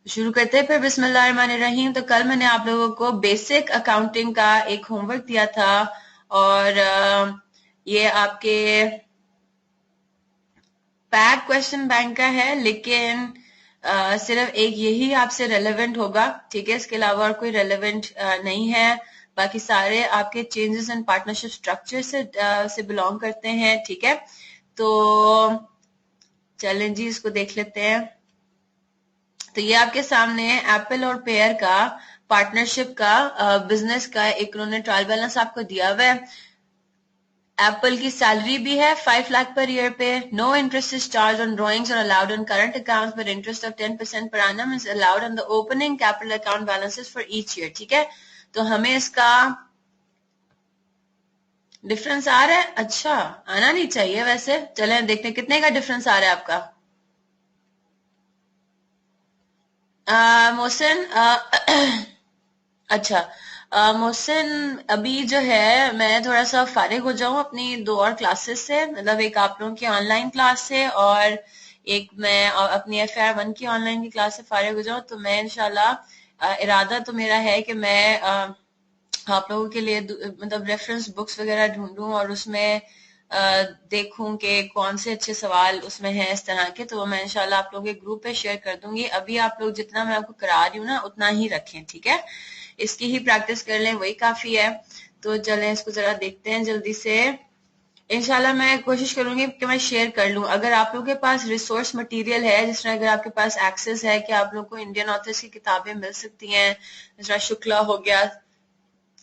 शुरू करते हैं फिर। बिस्मिल्लाहिर्रहमानिर्रहीम। तो कल मैंने आप लोगों को बेसिक अकाउंटिंग का एक होमवर्क दिया था और ये आपके पैक क्वेश्चन बैंक का है, लेकिन सिर्फ एक यही आपसे रेलेवेंट होगा, ठीक है। इसके अलावा और कोई रेलेवेंट नहीं है। बाकी सारे आपके चेंजेस एंड पार्टनरशिप स्ट्रक्चर से बिलोंग करते हैं, ठीक है। तो चलें जी, इसको देख लेते हैं। तो ये आपके सामने एप्पल और पेयर का पार्टनरशिप का बिजनेस का एक उन्होंने ट्रायल बैलेंस आपको दिया हुआ है। एप्पल की सैलरी भी है 5 लाख पर ईयर पे। No interest is charge on drawings or allowed on current accounts, but interest of 10% per annum is allowed on the opening capital account balances for each year, ठीक है। तो हमें इसका difference आ रहा है। अच्छा, आना नहीं चाहिए वैसे। चलें देखते हैं कितने का डिफरेंस आ रहा है आपका। मोहसिन अच्छा, मोहसिन अभी जो है मैं थोड़ा सा फारिग हो जाऊं अपनी दो और क्लासेस से, मतलब एक आप लोगों की ऑनलाइन क्लास से और एक मैं अपनी FR1 की ऑनलाइन की क्लास से फारिग हो जाऊं, तो मैं इंशाल्लाह इरादा तो मेरा है कि मैं आप लोगों के लिए मतलब रेफरेंस बुक्स वगैरह ढूंढूं और उसमें देखूं कि कौन से अच्छे सवाल उसमें हैं इस तरह के। तो वो मैं इंशाल्लाह आप लोगों के ग्रुप पे शेयर कर दूंगी। अभी आप लोग जितना मैं आपको करा रही हूँ ना उतना ही रखें, ठीक है। इसकी ही प्रैक्टिस कर लें, वही काफी है। तो चलें इसको जरा देखते हैं जल्दी से। इंशाल्लाह मैं कोशिश करूंगी कि मैं शेयर कर लूं। अगर आप लोगों के पास रिसोर्स मटेरियल है, जिस तरह अगर आपके पास एक्सेस है कि आप लोगों को इंडियन ऑथर्स की किताबें मिल सकती हैं, जिस तरह शुक्ला हो गया,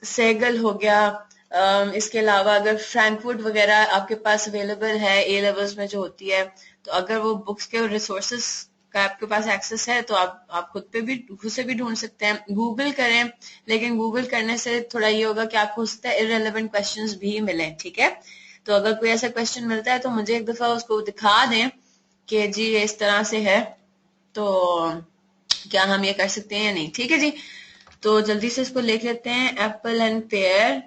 सेगल हो गया, इसके अलावा अगर फ्रैंकफुट वगैरह आपके पास अवेलेबल है ए लेवल्स में जो होती है, तो अगर वो बुक्स के रिसोर्सेस का आपके पास एक्सेस है तो आप खुद से भी ढूंढ सकते हैं, गूगल करें। लेकिन गूगल करने से थोड़ा ये होगा कि आपको उससे इररिलेवेंट क्वेश्चंस भी मिलें, ठीक है। तो अगर कोई ऐसा क्वेश्चन मिलता है तो मुझे एक दफा उसको दिखा दें कि जी ये इस तरह से है, तो क्या हम ये कर सकते हैं या नहीं, ठीक है जी। तो जल्दी से इसको लिख लेते हैं, एप्पल एंड पेयर।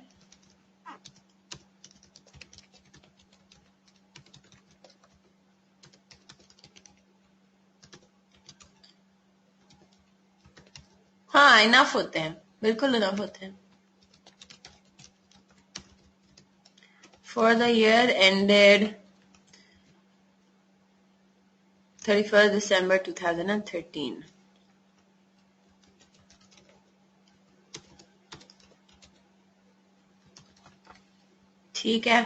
हाँ, इनफ होते हैं, बिल्कुल इनफ होते हैं। फॉर द ईयर एंडेड 31 दिसंबर 2013। ठीक है,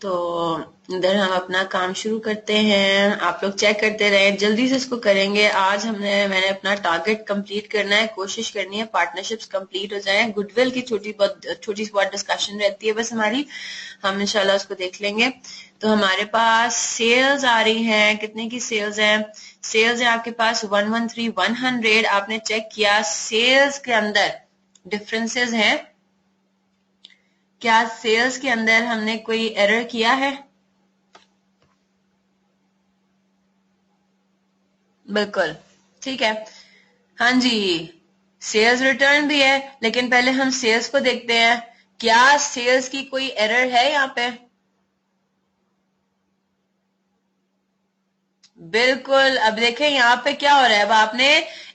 तो इधर हम अपना काम शुरू करते हैं। आप लोग चेक करते रहें, जल्दी से इसको करेंगे। आज मैंने अपना टारगेट कंप्लीट करना है, कोशिश करनी है पार्टनरशिप्स कंप्लीट हो जाएं। गुडविल की छोटी सी बहुत डिस्कशन रहती है बस हमारी, हम इंशाल्लाह उसको देख लेंगे। तो हमारे पास सेल्स आ रही हैं, कितने की सेल्स हैं? सेल्स है आपके पास 113,100। आपने चेक किया सेल्स के अंदर डिफरेंसेस हैं? क्या सेल्स के अंदर हमने कोई एरर किया है? बिल्कुल, ठीक है। हाँ जी, सेल्स रिटर्न भी है, लेकिन पहले हम सेल्स को देखते हैं। क्या सेल्स की कोई एरर है यहाँ पे? बिल्कुल। अब देखें यहाँ पे क्या हो रहा है। अब आपने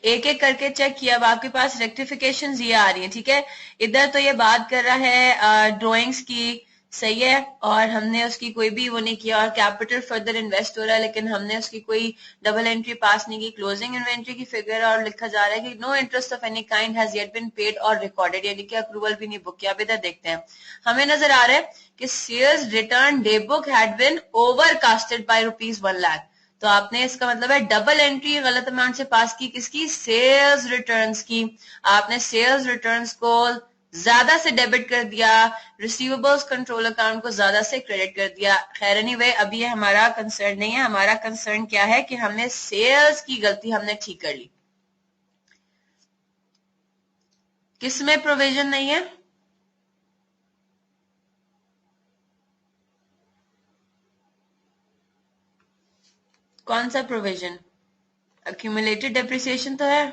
एक एक करके चेक किया, अब आपके पास रेक्टिफिकेशन ये आ रही है, ठीक है। इधर तो ये बात कर रहा है ड्राइंग्स की, सही है, और हमने उसकी कोई भी वो नहीं किया, और कैपिटल फर्दर इन्वेस्ट हो रहा है, लेकिन हमने उसकी कोई डबल एंट्री पास नहीं की। क्लोजिंग इन्वेंट्री की फिगर और लिखा जा रहा है कि no interest of any kind has yet been paid और रिकॉर्डेड, यानी कि अप्रूवल भी नहीं बुक किया। अब इधर देखते हैं, हमें नजर आ रहा है कि sales return day book had been overcasted by ₹1 lakh. तो आपने, इसका मतलब है डबल एंट्री गलत अमाउंट से पास की, किसकी? सेल्स रिटर्न्स की। आपने सेल्स रिटर्न्स को ज्यादा से डेबिट कर दिया, रिसीवेबल्स कंट्रोल अकाउंट को ज्यादा से क्रेडिट कर दिया। खैर एनीवे, अभी ये हमारा कंसर्न नहीं है। हमारा कंसर्न क्या है कि हमने सेल्स की गलती हमने ठीक कर ली। किसमें प्रोविजन नहीं है? कौन सा प्रोविजन? एक्यूमुलेटेड डेप्रिसिएशन तो है।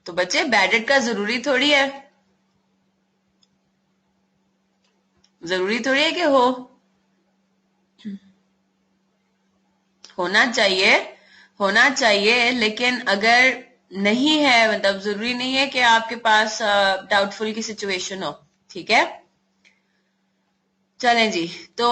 तो बच्चे बैडेड का जरूरी थोड़ी है, जरूरी थोड़ी है कि हो। होना चाहिए, होना चाहिए, लेकिन अगर नहीं है, मतलब जरूरी नहीं है कि आपके पास डाउटफुल की सिचुएशन हो। ठीक है, चलें जी। तो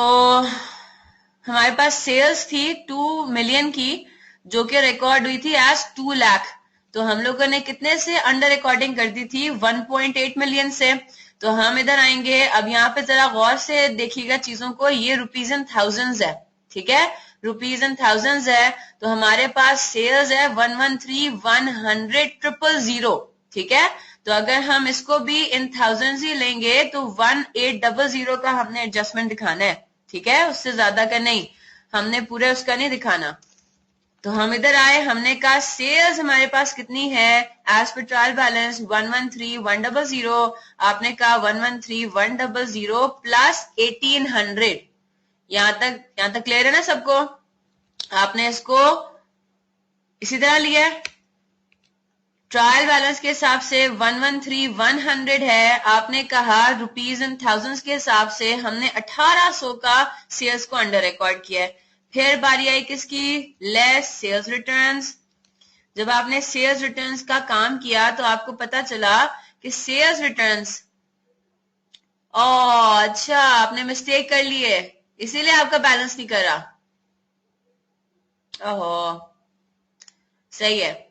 हमारे पास सेल्स थी 2 मिलियन की, जो कि रिकॉर्ड हुई थी एज 2 लाख। तो हम लोगों ने कितने से अंडर रिकॉर्डिंग कर दी थी? 1.8 मिलियन से। तो हम इधर आएंगे, अब यहाँ पे जरा गौर से देखिएगा चीजों को, ये रुपीज एंड थाउजेंड्स है। ठीक है, रुपीज एंड थाउजेंड्स है। तो हमारे पास सेल्स है 113,100,000। ठीक है, तो अगर हम इसको भी इन थाउजेंड्स ही लेंगे तो 1800 का हमने एडजस्टमेंट दिखाना है। ठीक है, उससे ज्यादा का नहीं, हमने पूरे उसका नहीं दिखाना। तो हम इधर आए, हमने कहा सेल्स हमारे पास कितनी है एज पर ट्रायल बैलेंस 113,100। आपने कहा 113,100 प्लस 1800। यहां तक क्लियर है ना सबको? आपने इसको इसी तरह लिया है, ट्रायल बैलेंस के हिसाब से 113,100 है। आपने कहा रुपीज एंड थाउजेंड्स के हिसाब से हमने 1800 का सेल्स को अंडर रिकॉर्ड किया है। फिर बारी आई किसकी? Less sales returns. जब आपने सेल्स रिटर्न्स का काम किया तो आपको पता चला कि सेल्स रिटर्न्स, अच्छा आपने मिस्टेक कर ली है, इसीलिए आपका बैलेंस नहीं कर रहा। ओहो, सही है,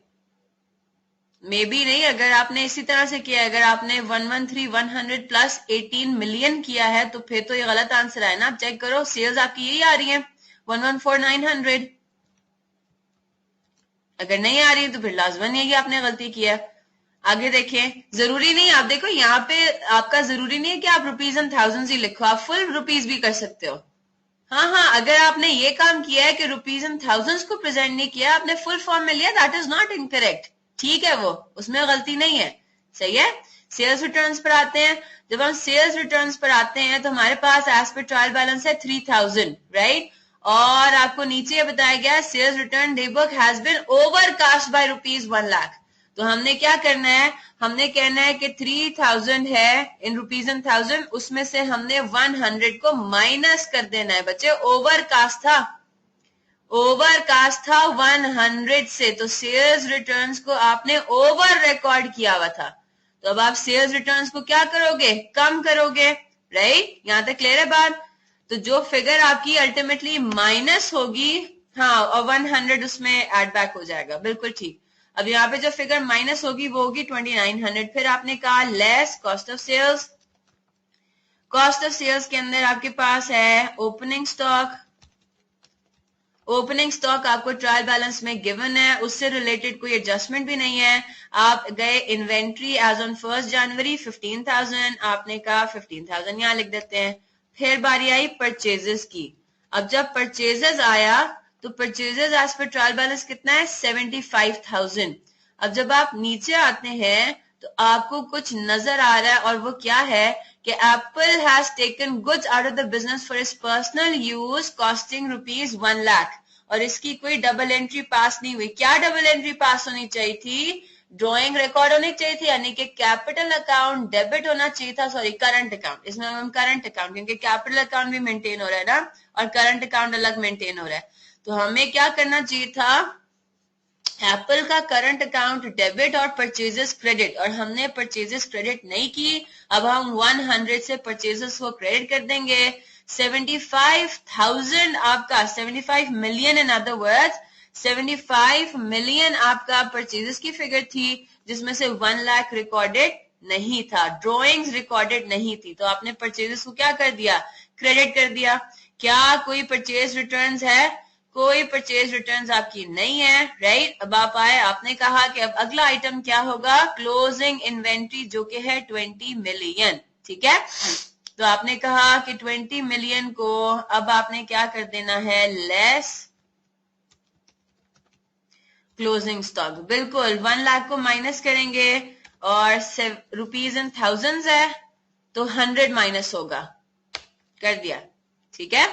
मे बी नहीं, अगर आपने इसी तरह से किया, अगर आपने 113,100 प्लस 18 मिलियन किया है तो फिर तो ये गलत आंसर है ना। आप चेक करो, सेल्स आपकी यही आ रही है 114,900। अगर नहीं आ रही तो फिर लाजमन है कि आपने गलती किया है। आगे देखें, जरूरी नहीं, आप देखो यहाँ पे आपका जरूरी नहीं है कि आप रुपीज एंड थाउजेंड्स ही लिखो, आप फुल रुपीज भी कर सकते हो। हाँ, अगर आपने ये काम किया है कि रुपीज एंड थाउजेंड्स को प्रेजेंट नहीं किया, आपने फुल फॉर्म में लिया, दैट इज नॉट इनकरेक्ट। ठीक है, वो उसमें गलती नहीं है, सही है। सेल्स रिटर्न्स पर आते हैं। जब हम सेल्स रिटर्न्स पर आते हैं तो हमारे पास एज पर ट्रायल बैलेंस है 3,000, राइट। और आपको नीचे बताया गया sales return day book has been overcast by rupees 1 lakh. तो हमने क्या करना है, हमने कहना है कि 3,000 है इन रुपीज एंड थाउजेंड, उसमें से हमने 100 को माइनस कर देना है। बच्चे ओवरकास्ट था, ओवरकास्ट था 100 से, तो सेल्स रिटर्न्स को आपने ओवर रिकॉर्ड किया हुआ था। तो अब आप सेल्स रिटर्न्स को क्या करोगे? कम करोगे, राइट। यहां तक क्लियर है बात? तो जो फिगर आपकी अल्टीमेटली माइनस होगी, हाँ, और 100 उसमें एड बैक हो जाएगा, बिल्कुल ठीक। अब यहाँ पे जो फिगर माइनस होगी वो होगी 2,900। फिर आपने कहा less cost of sales. Cost of sales के अंदर आपके पास है ओपनिंग स्टॉक। ओपनिंग स्टॉक आपको ट्रायल बैलेंस में गिवन है, उससे रिलेटेड कोई एडजस्टमेंट भी नहीं है। आप गए इन्वेंट्री एज ऑन 1 जनवरी 15,000, आपने कहा 15,000 यहां लिख देते हैं। फिर बारी आई परचेजेस की। अब जब परचेजेस आया तो परचेजेस एज पर ट्रायल बैलेंस कितना है? 75,000। अब जब आप नीचे आते हैं तो आपको कुछ नजर आ रहा है, और वो क्या है कि Apple has taken goods out of the business for its personal use costing rupees 1 lakh, और इसकी कोई डबल एंट्री पास नहीं हुई। क्या डबल एंट्री पास होनी चाहिए थी? ड्रॉइंग रिकॉर्ड होनी चाहिए थी, यानी कि कैपिटल अकाउंट डेबिट होना चाहिए था, सॉरी करंट अकाउंट, इसमें हम करंट अकाउंट, क्योंकि कैपिटल अकाउंट भी मेंटेन हो रहा है ना, और करंट अकाउंट अलग मेंटेन हो रहा है। तो हमें क्या करना चाहिए था? एप्पल का करंट अकाउंट डेबिट और परचेजेस क्रेडिट, और हमने परचेजेस क्रेडिट नहीं की। अब हम 100 से परचेजेस को क्रेडिट कर देंगे। 75,000 आपका 75 million, in other words 75 million आपका परचेजेस की फिगर थी, जिसमें से 1 लाख रिकॉर्डेड नहीं था, ड्रॉइंग्स रिकॉर्डेड नहीं थी। तो आपने परचेजेस को क्या कर दिया? क्रेडिट कर दिया। क्या कोई परचेज रिटर्न्स है? कोई परचेज रिटर्न्स आपकी नहीं है, राइट। अब आप आए, आपने कहा कि अब अगला आइटम क्या होगा? क्लोजिंग इन्वेंट्री, जो कि है 20 मिलियन। ठीक है, तो आपने कहा कि 20 मिलियन को अब आपने क्या कर देना है? Less closing stock. बिल्कुल 1 लाख को माइनस करेंगे, और रुपीज एंड थाउजेंड्स है तो 100 माइनस होगा, कर दिया। ठीक है,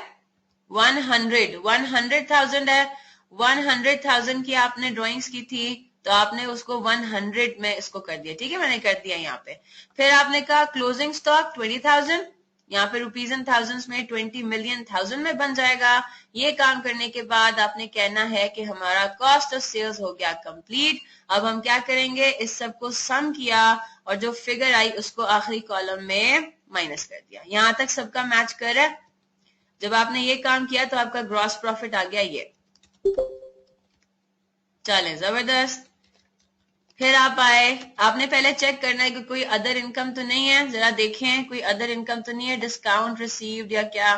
100,000 है, 100,000 की आपने ड्राइंग्स की थी, तो आपने उसको 100 में इसको कर दिया। ठीक है, मैंने कर दिया यहाँ पे। फिर आपने कहा क्लोजिंग स्टॉक 20,000, यहाँ पे रुपीज एंड थाउजेंड्स में 20 मिलियन थाउजेंड में बन जाएगा। ये काम करने के बाद आपने कहना है कि हमारा कॉस्ट ऑफ सेल्स हो गया कंप्लीट। अब हम क्या करेंगे, इस सब को सम किया और जो फिगर आई उसको आखिरी कॉलम में माइनस कर दिया। यहां तक सबका मैच कर रहा है। जब आपने ये काम किया तो आपका ग्रॉस प्रॉफिट आ गया ये। चले जबरदस्त। फिर आप आए, आपने पहले चेक करना है कि कोई अदर इनकम तो नहीं है। जरा देखें कोई अदर इनकम तो नहीं है, डिस्काउंट रिसीव्ड या क्या,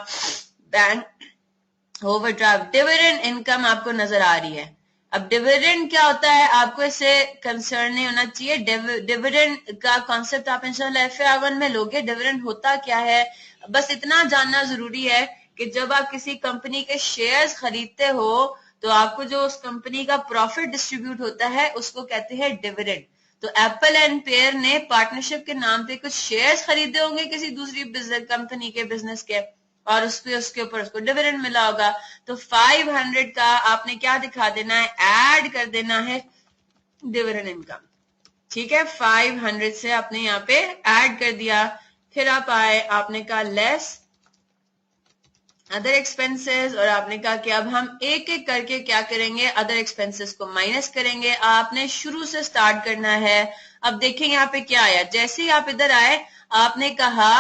बैंक ओवरड्राफ्ट, डिविडेंड इनकम आपको नजर आ रही है। अब डिविडेंड क्या होता है आपको इससे कंसर्न नहीं होना चाहिए। डिविडेंड का कॉन्सेप्ट आप इंशाल्लाह FAR1 में लोगे। डिविडेंड होता क्या है बस इतना जानना जरूरी है कि जब आप किसी कंपनी के शेयर्स खरीदते हो तो आपको जो उस कंपनी का प्रॉफिट डिस्ट्रीब्यूट होता है उसको कहते हैं डिविडेंड। तो एप्पल एंड पेयर ने पार्टनरशिप के नाम पे कुछ शेयर्स खरीदे होंगे किसी दूसरी कंपनी के बिजनेस के, और उसके ऊपर उसको डिविडेंड मिला होगा। तो 500 का आपने क्या दिखा देना है, ऐड कर देना है डिविडेंड इनकम। ठीक है, 500 से आपने यहाँ पे ऐड कर दिया। फिर आप आए, आपने कहा लेस अदर एक्सपेंसेस, और आपने कहा कि अब हम एक एक करके क्या करेंगे, अदर एक्सपेंसेस को माइनस करेंगे। आपने शुरू से स्टार्ट करना है। अब देखेंगे यहाँ पे क्या आया। जैसे ही आप इधर आए आपने कहा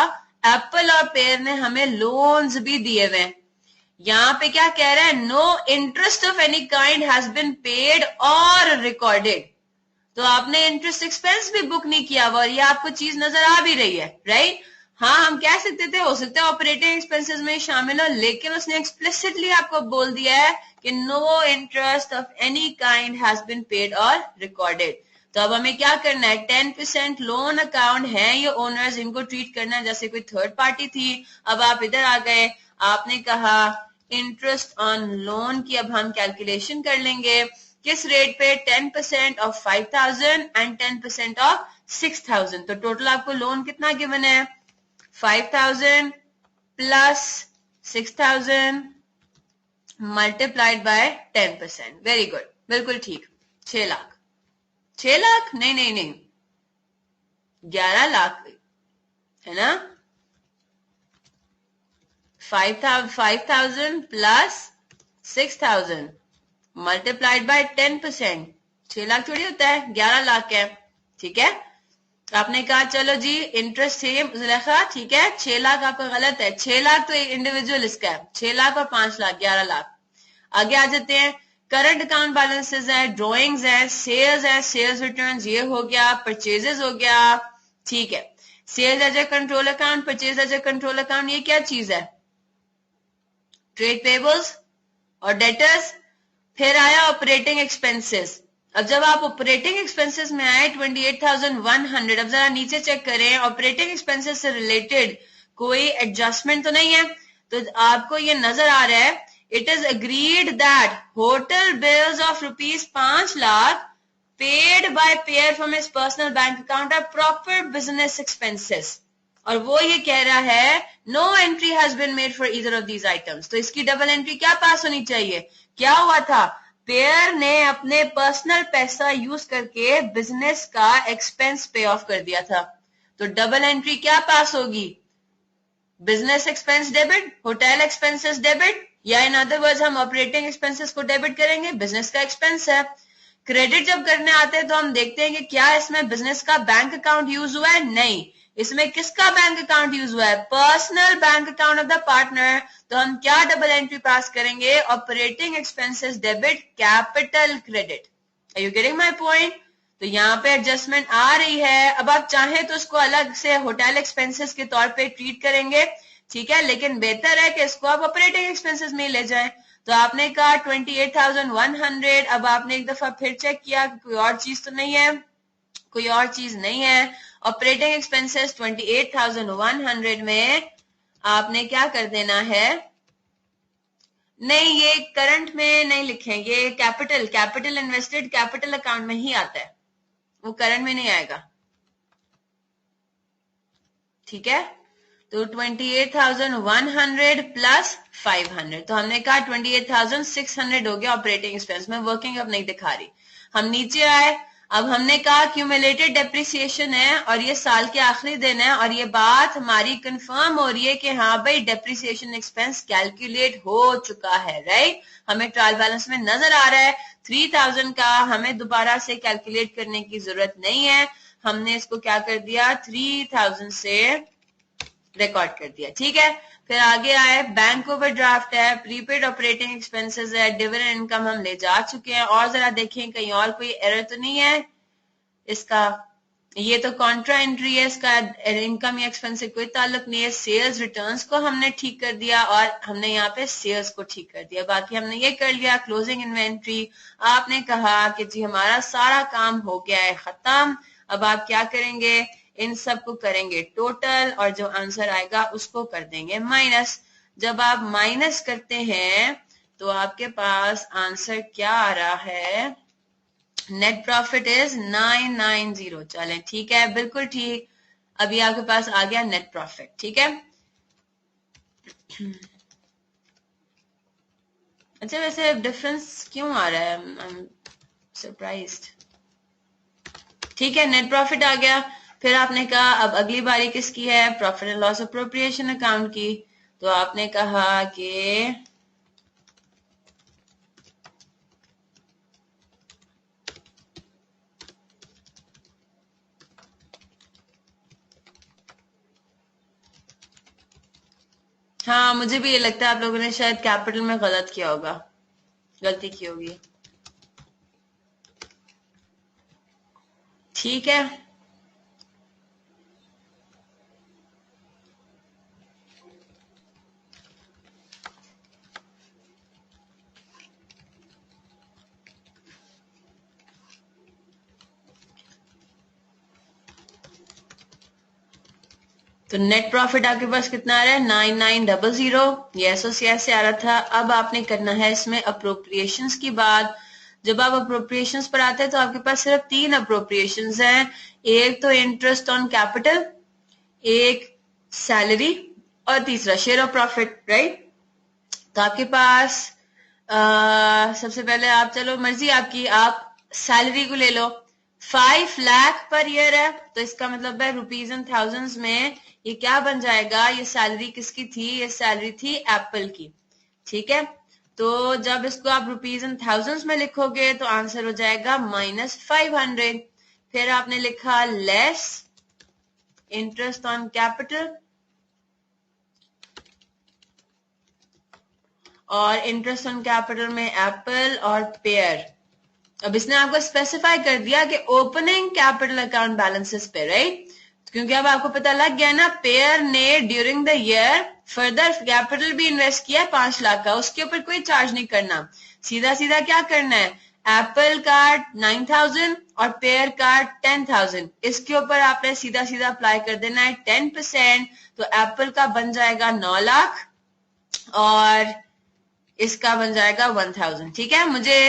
एप्पल और पेयर ने हमें लोन्स भी दिए हुए। यहाँ पे क्या कह रहा है, no interest of any kind has been paid और रिकॉर्डेड। तो आपने इंटरेस्ट एक्सपेंस भी बुक नहीं किया हुआ और ये आपको चीज नजर आ भी रही है, राइट। हाँ, हम कह सकते थे हो सकता है ऑपरेटिंग एक्सपेंसेस में शामिल हो, लेकिन उसने एक्सप्लिसिटली आपको बोल दिया है कि no interest of any kind has been paid और रिकॉर्डेड। तो अब हमें क्या करना है, 10% लोन अकाउंट है ये ओनर्स, इनको ट्रीट करना है जैसे कोई थर्ड पार्टी थी। अब आप इधर आ गए, आपने कहा इंटरेस्ट ऑन लोन की अब हम कैलकुलेशन कर लेंगे। किस रेट पे, 10% ऑफ 5000 एंड 10% ऑफ 6000। तो टोटल आपको लोन कितना गिवन है, 5000 plus 6000 multiplied by 10%। Very good, बिल्कुल ठीक। 6 लाख, 6 लाख नहीं 11 लाख है ना। 5000 प्लस 6000 मल्टीप्लाइड बाय 10%, 6 लाख थोड़ी होता है, 11 लाख है। ठीक है, आपने कहा चलो जी इंटरेस्ट सेम जुलेखा, ठीक है, 6 लाख आपका गलत है। 6 लाख तो इंडिविजुअल इसका है, 6 लाख और 5 लाख 11 लाख। आगे आ जाते हैं, करंट अकाउंट बैलेंसेस है, ड्रॉइंग्स है, सेल्स है, सेल्स रिटर्न्स ये हो गया, परचेजेस हो गया। ठीक है, sales as a control account, purchase as a control account, ये क्या चीज है, ट्रेड पेबल्स और डेटर्स। फिर आया ऑपरेटिंग एक्सपेंसेस। अब जब आप ऑपरेटिंग एक्सपेंसेस में आए 28,100, अब जरा नीचे चेक करें ऑपरेटिंग एक्सपेंसेस से रिलेटेड कोई एडजस्टमेंट तो नहीं है। तो आपको ये नजर आ रहा है, it is agreed that hotel bills of ₹5 lakh paid by payer from his personal bank account are proper business expenses. और वो ये कह रहा है no entry has been made for either of these items. तो इसकी डबल एंट्री क्या पास होनी चाहिए। क्या हुआ था, पेयर ने अपने पर्सनल पैसा यूज करके बिजनेस का एक्सपेंस पे ऑफ कर दिया था। तो डबल एंट्री क्या पास होगी, business expense debit, hotel expenses debit, या इन अदर वर्ड्स हम ऑपरेटिंग एक्सपेंसेस को डेबिट करेंगे, बिजनेस का एक्सपेंस है। क्रेडिट जब करने आते हैं तो हम देखते हैं कि क्या इसमें बिजनेस का बैंक अकाउंट यूज हुआ है, नहीं, इसमें किसका बैंक अकाउंट यूज हुआ है, personal bank account of the partner. तो हम क्या डबल एंट्री पास करेंगे, operating expenses debit capital credit. Are you getting my point. तो यहाँ पे एडजस्टमेंट आ रही है। अब आप चाहें तो इसको अलग से होटल एक्सपेंसेस के तौर पे ट्रीट करेंगे, ठीक है, लेकिन बेहतर है कि इसको आप ऑपरेटिंग एक्सपेंसेस में ले जाएं। तो आपने कहा 28,100। अब आपने एक दफा फिर चेक किया कि कोई और चीज तो नहीं है, कोई और चीज नहीं है। ऑपरेटिंग एक्सपेंसेस 28,100 में आपने क्या कर देना है, नहीं ये करंट में नहीं लिखेंगे, कैपिटल इन्वेस्टेड कैपिटल अकाउंट में ही आता है, वो करंट में नहीं आएगा। ठीक है, तो 28,100 प्लस 500, तो हमने कहा 28,600 हो गया ऑपरेटिंग एक्सपेंस में। वर्किंग अब नहीं दिखा रही। हम नीचे आए, अब हमने कहा क्यूमुलेटेड डेप्रिसिएशन है और ये साल के आखिरी दिन है और ये बात हमारी कंफर्म हो रही है कि हाँ भाई डेप्रिसिएशन एक्सपेंस कैलकुलेट हो चुका है, राइट। हमें ट्रायल बैलेंस में नजर आ रहा है 3000 का, हमें दोबारा से कैलकुलेट करने की जरूरत नहीं है, हमने इसको क्या कर दिया 3000 से रिकॉर्ड कर दिया, ठीक है। फिर आगे आए बैंक ओवरड्राफ्ट है, प्रीपेड ऑपरेटिंग एक्सपेंसेस है, डिविडेंड इनकम हम ले जा चुके हैं। और जरा देखें कहीं और कोई एरर तो नहीं है इसका, ये तो कॉन्ट्रा एंट्री है, इसका इनकम या एक्सपेंस से कोई ताल्लुक नहीं है। सेल्स रिटर्न्स को हमने ठीक कर दिया और हमने यहाँ पे सेल्स को ठीक कर दिया, बाकी हमने ये कर लिया। क्लोजिंग इन्वेंट्री आपने कहा कि जी हमारा सारा काम हो गया है खत्म, अब आप क्या करेंगे, इन सब को करेंगे टोटल और जो आंसर आएगा उसको कर देंगे माइनस। जब आप माइनस करते हैं तो आपके पास आंसर क्या आ रहा है, नेट प्रॉफिट इज 990। चलें ठीक है, बिल्कुल ठीक, अभी आपके पास आ गया नेट प्रॉफिट, ठीक है। अच्छा वैसे डिफरेंस क्यों आ रहा है, आई एम सरप्राइज्ड। ठीक है, नेट प्रॉफिट आ गया। फिर आपने कहा अब अगली बारी किसकी है, profit and loss appropriation account की। तो आपने कहा कि हाँ मुझे भी ये लगता है आप लोगों ने शायद कैपिटल में गलत किया होगा, गलती की होगी, ठीक है। तो नेट प्रॉफिट आपके पास कितना आ रहा है 9900, ये एसओसीएस से आ रहा था। अब आपने करना है इसमें अप्रोप्रिएशंस की बात। जब आप अप्रोप्रिएशंस पर आते हैं तो आपके पास सिर्फ 3 अप्रोप्रिएशंस हैं, एक तो इंटरेस्ट ऑन कैपिटल, एक सैलरी और तीसरा शेयर ऑफ प्रॉफिट, राइट। तो आपके पास सबसे पहले आप, चलो मर्जी आपकी, आप सैलरी को ले लो, 5 लाख पर ईयर है, तो इसका मतलब है रुपीज एंड थाउजेंड्स में ये क्या बन जाएगा, ये सैलरी किसकी थी, ये सैलरी थी एप्पल की, ठीक है। तो जब इसको आप रुपीज एंड थाउजेंड्स में लिखोगे तो आंसर हो जाएगा -500। फिर आपने लिखा लेस इंटरेस्ट ऑन कैपिटल और इंटरेस्ट ऑन कैपिटल में एप्पल और पेयर। अब इसने आपको स्पेसिफाई कर दिया कि ओपनिंग कैपिटल अकाउंट बैलेंसेस पे, राइट, क्योंकि अब आपको पता लग गया ना पेयर ने during the year further capital भी इन्वेस्ट किया 5 लाख का, उसके ऊपर कोई चार्ज नहीं करना, सीधा सीधा क्या करना है, एप्पल का 9000 और पेयर का 10000, इसके ऊपर आपने सीधा सीधा अप्लाई कर देना है 10%, तो एप्पल का बन जाएगा 9 लाख और इसका बन जाएगा 1000, ठीक है। मुझे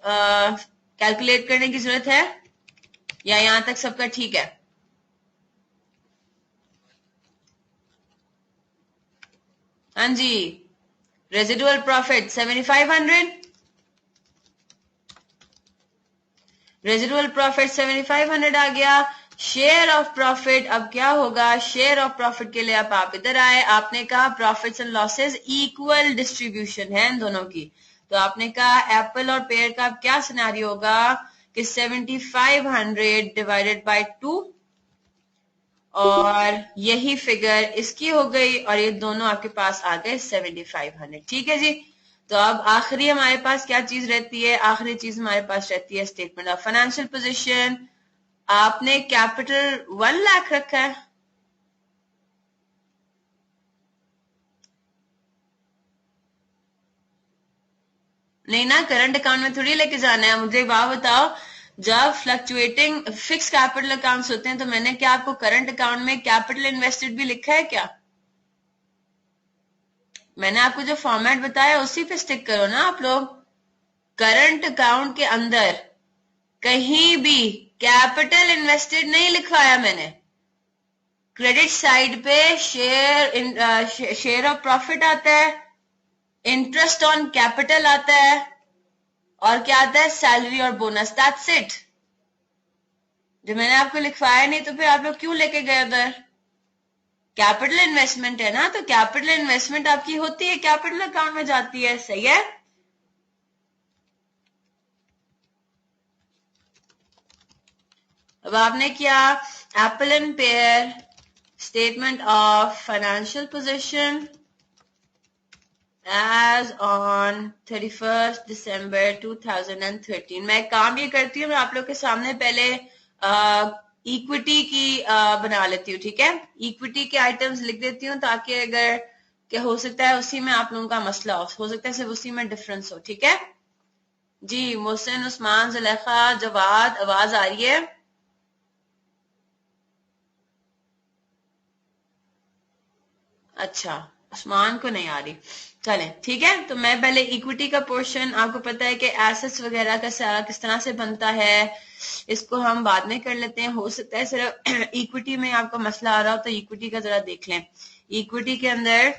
कैलकुलेट करने की जरूरत है या यहां तक सबका ठीक है? हाँ जी, रेजिडुअल प्रॉफिट 7500, रेजिडुअल प्रॉफिट 7500 आ गया। शेयर ऑफ प्रॉफिट अब क्या होगा, शेयर ऑफ प्रॉफिट के लिए आप इधर आए, आपने कहा profits and losses equal distribution है इन दोनों की, तो आपने कहा एप्पल और पेयर का क्या सिनेरियो होगा कि 7500 डिवाइडेड बाय 2 और यही फिगर इसकी हो गई और ये दोनों आपके पास आ गए 7500, ठीक है जी। तो अब आखिरी हमारे पास क्या चीज रहती है, आखिरी चीज हमारे पास रहती है स्टेटमेंट ऑफ फाइनेंशियल पोजीशन। आपने कैपिटल 1 लाख रखा है, नहीं ना, करंट अकाउंट में थोड़ी लेके जाना है। मुझे बात बताओ, जब फ्लक्चुएटिंग फिक्स कैपिटल अकाउंट्स होते हैं तो मैंने क्या आपको करंट अकाउंट में कैपिटल इन्वेस्टेड भी लिखा है क्या? मैंने आपको जो फॉर्मेट बताया उसी पे स्टिक करो ना आप लोग। करंट अकाउंट के अंदर कहीं भी कैपिटल इन्वेस्टेड नहीं लिखवाया मैंने। क्रेडिट साइड पे शेयर ऑफ प्रॉफिट आता है, इंटरेस्ट ऑन कैपिटल आता है और क्या आता है, सैलरी और बोनस, दैट्स इट। जब मैंने आपको लिखवाया नहीं तो फिर आप लोग क्यों लेके गए उधर? कैपिटल इन्वेस्टमेंट है ना, तो कैपिटल इन्वेस्टमेंट आपकी होती है, कैपिटल अकाउंट में जाती है, सही है। अब आपने क्या, Apple and pair statement of financial position as on 31st December 2013। मैं काम ये करती हूँ, मैं आप लोग के सामने पहले इक्विटी की बना लेती हूँ, ठीक है। इक्विटी के आइटम्स लिख देती हूँ ताकि अगर क्या हो सकता है उसी में आप लोगों का मसला हो सकता है सिर्फ उसी में डिफरेंस हो, ठीक है जी। मोहसिन, उस्मान, जुलेखा, जवाद, आवाज आ रही है? अच्छा, उस्मान को नहीं आ रही, चले ठीक है। तो मैं पहले इक्विटी का पोर्शन, आपको पता है कि एसेट्स वगैरह का सारा किस तरह से बनता है, इसको हम बाद में कर लेते हैं। हो सकता है सिर्फ इक्विटी में आपको मसला आ रहा हो तो इक्विटी का जरा देख लें। इक्विटी के अंदर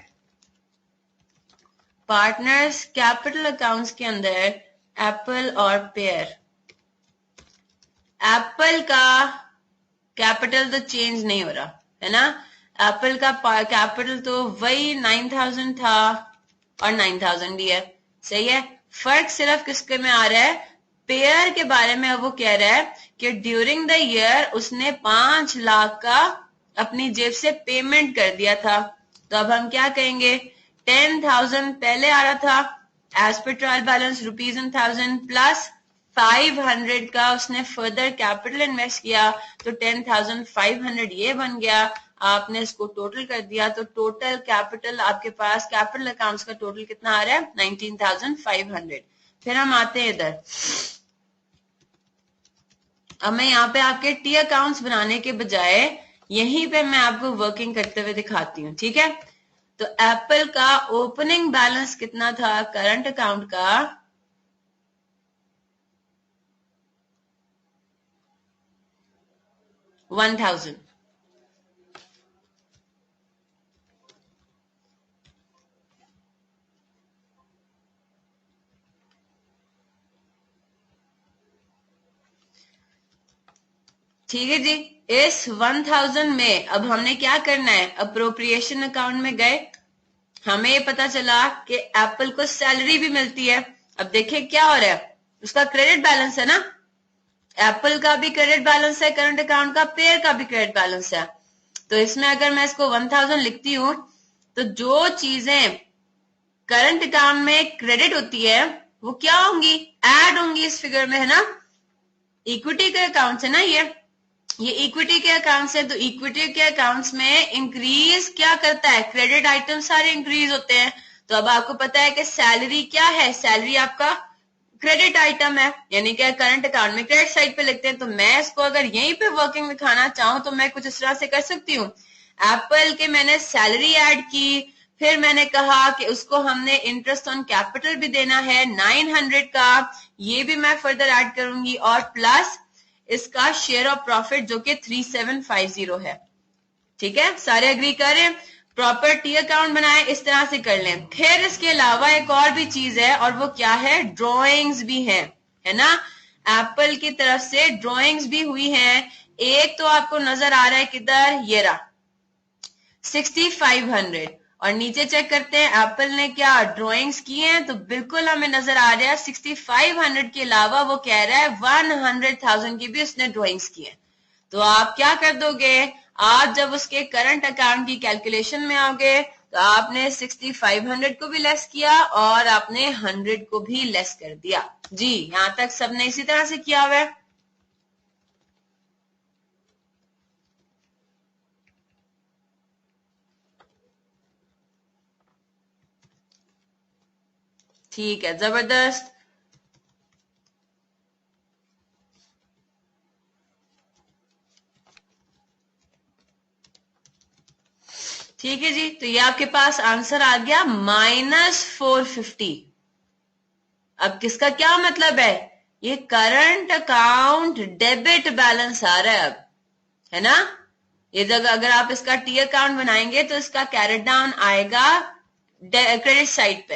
पार्टनर्स कैपिटल अकाउंट्स के अंदर एप्पल और पेयर, एप्पल का कैपिटल तो चेंज नहीं हो रहा है ना, एप्पल का कैपिटल तो वही 9000 था और 9000 भी है, सही है। फर्क सिर्फ किसके में आ रहा है, पेयर के बारे में। वो कह रहा है कि ड्यूरिंग द ईयर उसने 5 लाख का अपनी जेब से पेमेंट कर दिया था, तो अब हम क्या कहेंगे, 10,000 पहले आ रहा था एज पर ट्रायल बैलेंस ₹1000 प्लस 500 का उसने फर्दर कैपिटल इन्वेस्ट किया, तो 10,500 ये बन गया। आपने इसको टोटल कर दिया तो टोटल कैपिटल आपके पास, कैपिटल अकाउंट्स का टोटल कितना आ रहा है, 19,500। फिर हम आते हैं इधर, अब मैं यहाँ पे आपके टी अकाउंट्स बनाने के बजाय यहीं पे मैं आपको वर्किंग करते हुए दिखाती हूँ, ठीक है। तो एप्पल का ओपनिंग बैलेंस कितना था करंट अकाउंट का, 1000। ठीक है जी। इस 1000 में अब हमने क्या करना है, अप्रोप्रिएशन अकाउंट में गए, हमें ये पता चला कि एप्पल को सैलरी भी मिलती है। अब देखें क्या हो रहा है, उसका क्रेडिट बैलेंस है ना, एप्पल का भी क्रेडिट बैलेंस है करंट अकाउंट का, पेयर का भी क्रेडिट बैलेंस है। तो इसमें अगर मैं इसको 1000 लिखती हूं तो जो चीजें करंट अकाउंट में क्रेडिट होती है वो क्या होंगी, ऐड होंगी इस फिगर में, है ना। इक्विटी के अकाउंट है ना, ये इक्विटी के अकाउंट्स है, तो इक्विटी के अकाउंट्स में इंक्रीज क्या करता है, क्रेडिट आइटम सारे इंक्रीज होते हैं। तो अब आपको पता है कि सैलरी क्या है, सैलरी आपका क्रेडिट आइटम है, यानी कि करंट अकाउंट में क्रेडिट साइड पे लिखते हैं। तो मैं इसको अगर यहीं पे वर्किंग दिखाना चाहूं तो मैं कुछ इस तरह से कर सकती हूँ, एप्पल के मैंने सैलरी ऐड की, फिर मैंने कहा कि उसको हमने इंटरेस्ट ऑन कैपिटल भी देना है 900 का, ये भी मैं फर्दर ऐड करूंगी, और प्लस इसका शेयर ऑफ प्रॉफिट जो कि 3750 है, ठीक है। सारे एग्री कर रहे हैं, प्रॉपर्टी अकाउंट बनाए, इस तरह से कर लें। फिर इसके अलावा एक और भी चीज है, और वो क्या है, ड्रॉइंग्स भी है ना, एप्पल की तरफ से ड्रॉइंग्स भी हुई हैं। एक तो आपको नजर आ रहा है किधर, ये रहा 6500, और नीचे चेक करते हैं एप्पल ने क्या ड्राइंग्स किए हैं, तो बिल्कुल हमें नजर आ रहा है 6500 के अलावा वो कह रहा है 100,000 की भी उसने ड्राइंग्स की है। तो आप क्या कर दोगे, आप जब उसके करंट अकाउंट की कैलकुलेशन में आओगे तो आपने 6500 को भी लेस किया और आपने 100 को भी लेस कर दिया। जी, यहां तक सबने इसी तरह से किया हुआ है। ठीक है, जबरदस्त। ठीक है जी, तो ये आपके पास आंसर आ गया -450। अब किसका क्या मतलब है, ये करंट अकाउंट डेबिट बैलेंस आ रहा है अब, है ना। ये जगह अगर आप इसका टी अकाउंट बनाएंगे तो इसका कैरेट डाउन आएगा क्रेडिट साइड पे,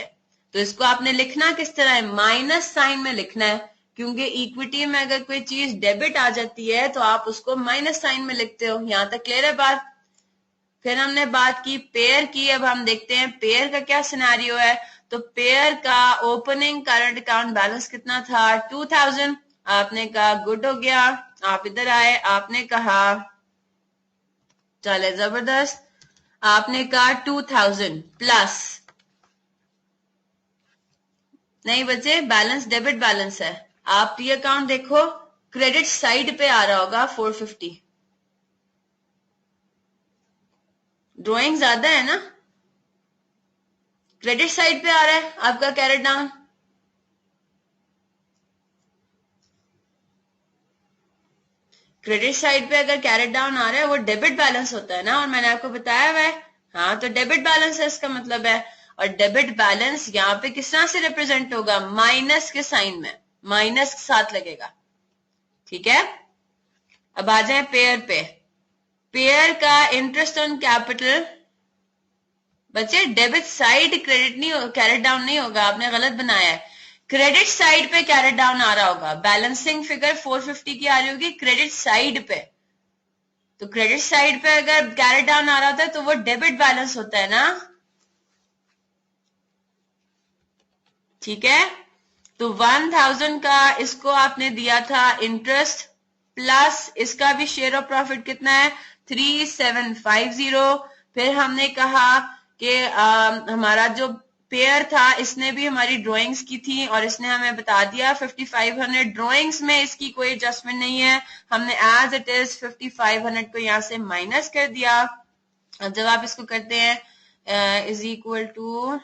तो इसको आपने लिखना किस तरह है, माइनस साइन में लिखना है, क्योंकि इक्विटी में अगर कोई चीज डेबिट आ जाती है तो आप उसको माइनस साइन में लिखते हो। यहां तक क्लियर है बात? फिर हमने बात की पेयर की। अब हम देखते हैं पेयर का क्या सिनेरियो है। तो पेयर का ओपनिंग करंट अकाउंट बैलेंस कितना था? 2000। आपने कहा गुड हो गया, आप इधर आए, आपने कहा चले जबरदस्त, आपने कहा 2000 प्लस, नहीं बचे, बैलेंस डेबिट बैलेंस है। आप ये अकाउंट देखो, क्रेडिट साइड पे आ रहा होगा 450। ड्राइंग ज्यादा है ना, क्रेडिट साइड पे आ रहा है आपका कैरेट डाउन। क्रेडिट साइड पे अगर कैरेट डाउन आ रहा है वो डेबिट बैलेंस होता है ना, और मैंने आपको बताया हुआ है। हाँ, तो डेबिट बैलेंस है इसका मतलब है। और डेबिट बैलेंस यहाँ पे किस तरह से रिप्रेजेंट होगा? माइनस के साइन में, माइनस के साथ लगेगा। ठीक है, अब आ जाए पेयर पे। पेयर का इंटरेस्ट ऑन कैपिटल, बच्चे डेबिट साइड क्रेडिट नहीं, कैरेट डाउन नहीं होगा, आपने गलत बनाया है। क्रेडिट साइड पे कैरेट डाउन आ रहा होगा। बैलेंसिंग फिगर 450 की आ रही होगी क्रेडिट साइड पे। तो क्रेडिट साइड पे अगर कैरेट डाउन आ रहा होता है तो वो डेबिट बैलेंस होता है ना। ठीक है, तो 1000 का इसको आपने दिया था इंटरेस्ट, प्लस इसका भी शेयर ऑफ प्रॉफिट कितना है? 3750। फिर हमने कहा कि हमारा जो पेयर था इसने भी हमारी ड्राइंग्स की थी और इसने हमें बता दिया 5500। ड्राइंग्स में इसकी कोई एडजस्टमेंट नहीं है, हमने एज इट इज 5500 को यहां से माइनस कर दिया। अब जब आप इसको करते हैं is equal to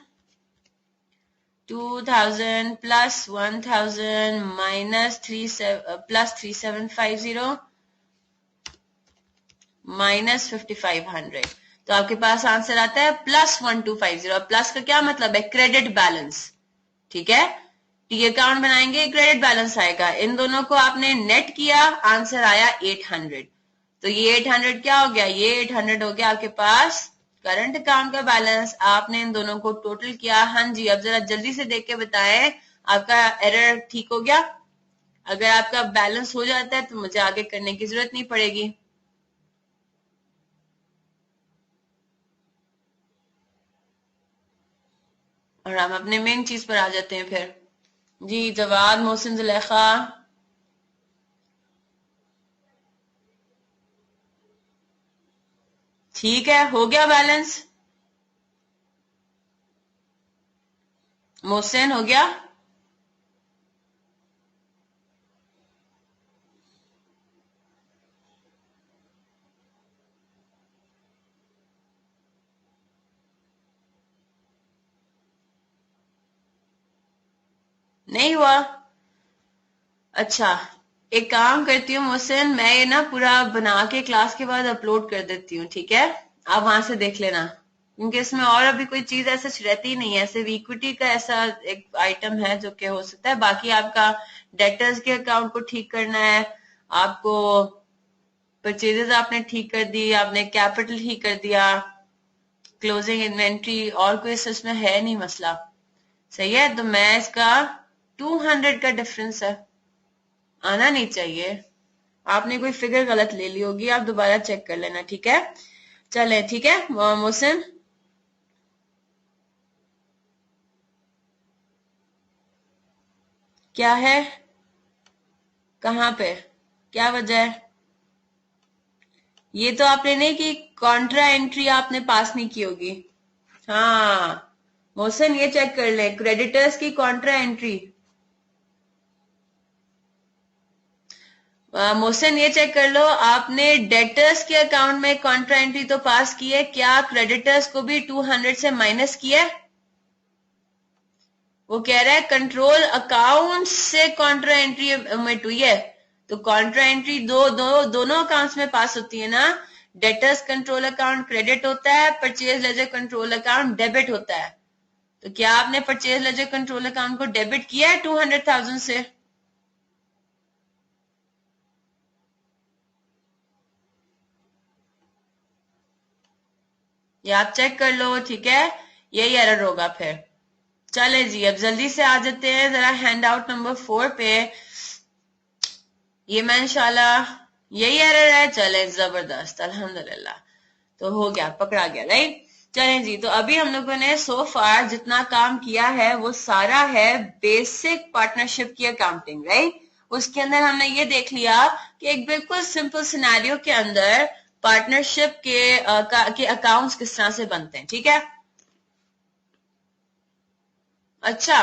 2000 plus 1000 minus plus 3750 minus 5500, तो आपके पास आंसर आता है प्लस 1250। प्लस का क्या मतलब है? Credit balance. ठीक है, टी अकाउंट बनाएंगे, क्रेडिट बैलेंस आएगा। इन दोनों को आपने नेट किया, आंसर आया 800। तो ये 800 क्या हो गया? ये 800 हो गया आपके पास करंट अकाउंट का बैलेंस। आपने इन दोनों को टोटल किया। हाँ जी, अब जरा जल्दी से देख के बताएं आपका एरर ठीक हो गया? अगर आपका बैलेंस हो जाता है तो मुझे आगे करने की जरूरत नहीं पड़ेगी। और हम अपने मेन चीज पर आ जाते हैं फिर। जी, जवाद, मोहसिन, जुलेखा, ठीक है, हो गया बैलेंस। मोहसिन हो गया? नहीं हुआ? अच्छा, एक काम करती हूँ मोहसिन, मैं ये ना पूरा बना के क्लास के बाद अपलोड कर देती हूँ। ठीक है, आप वहां से देख लेना, क्योंकि इसमें और अभी कोई चीज ऐसा रहती नहीं है। सिर्फ इक्विटी का ऐसा एक आइटम है जो कि हो सकता है। बाकी आपका डेटर्स के अकाउंट को ठीक करना है, आपको परचेजेस आपने ठीक कर दी, आपने कैपिटल ठीक कर दिया, क्लोजिंग इन्वेंट्री, और कोई इसमें है नहीं मसला। सही है, तो मैं इसका 200 का डिफरेंस है, आना नहीं चाहिए। आपने कोई फिगर गलत ले ली होगी, आप दोबारा चेक कर लेना। ठीक है, चले, ठीक है मोहसिन। क्या है, कहाँ पे, क्या वजह है? ये तो आपने नहीं की, कॉन्ट्रा एंट्री आपने पास नहीं की होगी। हाँ मोहसिन, ये चेक कर ले क्रेडिटर्स की कॉन्ट्रा एंट्री। मोहसिन ये चेक कर लो, आपने डेटर्स के अकाउंट में कॉन्ट्रा एंट्री तो पास की है, क्या क्रेडिटर्स को भी 200 से माइनस किया है? वो कह रहा है कंट्रोल अकाउंट से कॉन्ट्रा एंट्री ओमिट हुई है। तो कॉन्ट्रा एंट्री दोनों अकाउंट्स में पास होती है ना। डेटर्स कंट्रोल अकाउंट क्रेडिट होता है, purchase ledger control account debit होता है। तो क्या आपने परचेज लेजर कंट्रोल अकाउंट को डेबिट किया है 200,000 से? या आप चेक कर लो। ठीक है, यही एरर होगा फिर। चले जी, अब जल्दी से आ जाते हैं जरा हैंड आउट नंबर 4 पे। ये मैं इंशाल्लाह यही एरर है। चले जबरदस्त, अल्हम्दुलिल्लाह, तो हो गया, पकड़ा गया, राइट। चलें जी, तो अभी हम लोगों ने सो फार जितना काम किया है वो सारा है बेसिक पार्टनरशिप की अकाउंटिंग, राइट। उसके अंदर हमने ये देख लिया कि एक बिल्कुल सिंपल सिनेरियो के अंदर पार्टनरशिप के अकाउंट्स किस तरह से बनते हैं, ठीक है। अच्छा,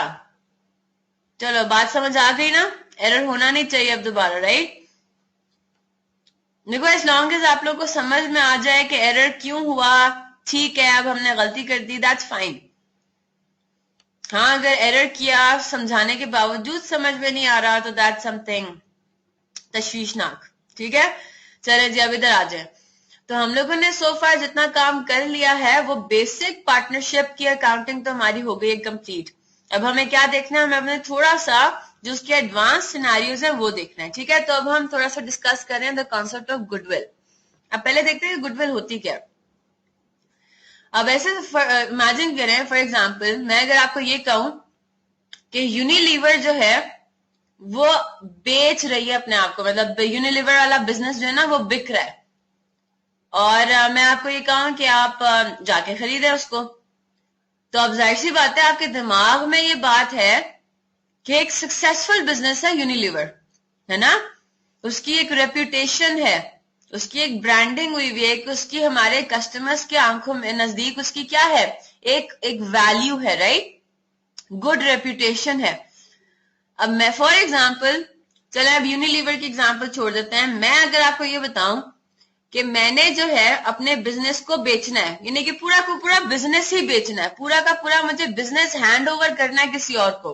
चलो बात समझ आ गई ना, एरर होना नहीं चाहिए अब दोबारा, राइट। देखो, एज लॉन्ग एज आप लोग को समझ में आ जाए कि एरर क्यों हुआ, ठीक है, अब हमने गलती कर दी, दैट्स फाइन। हाँ, अगर एरर किया समझाने के बावजूद समझ में नहीं आ रहा तो दैट्स समथिंग तशवीशनाक, ठीक है। चले जी, अब इधर आ जाए। तो हम लोगों ने सो फार जितना काम कर लिया है वो बेसिक पार्टनरशिप की अकाउंटिंग तो हमारी हो गई है कंप्लीट। अब हमें क्या देखना है, हमें अपने थोड़ा सा जो उसके एडवांस सिनेरियोज है वो देखना है, ठीक है। तो अब हम थोड़ा सा डिस्कस कर रहे हैं द कॉन्सेप्ट ऑफ गुडविल। अब पहले देखते हैं गुडविल होती क्या। अब ऐसे इमेजिन करें, फॉर एग्जाम्पल मैं अगर आपको ये कहूं कि यूनिलीवर जो है वो बेच रही है अपने आप को, मतलब यूनिलीवर वाला बिजनेस जो है ना वो बिक रहा है, और मैं आपको ये कहूं कि आप जाके खरीदें उसको। तो अब जाहिर सी बात है आपके दिमाग में ये बात है कि एक सक्सेसफुल बिजनेस है यूनिलीवर, है ना। उसकी एक रेप्यूटेशन है, उसकी एक ब्रांडिंग हुई हुई है, उसकी हमारे कस्टमर्स के आंखों में नजदीक उसकी क्या है, एक वैल्यू है, राइट, गुड रेप्यूटेशन है। अब मैं फॉर एग्जाम्पल, चले अब यूनिलीवर की एग्जाम्पल छोड़ देते हैं, मैं अगर आपको ये बताऊं कि मैंने जो है अपने बिजनेस को बेचना है, यानी कि पूरा का पूरा बिजनेस ही बेचना है, पूरा का पूरा मुझे बिजनेस हैंड ओवर करना है किसी और को,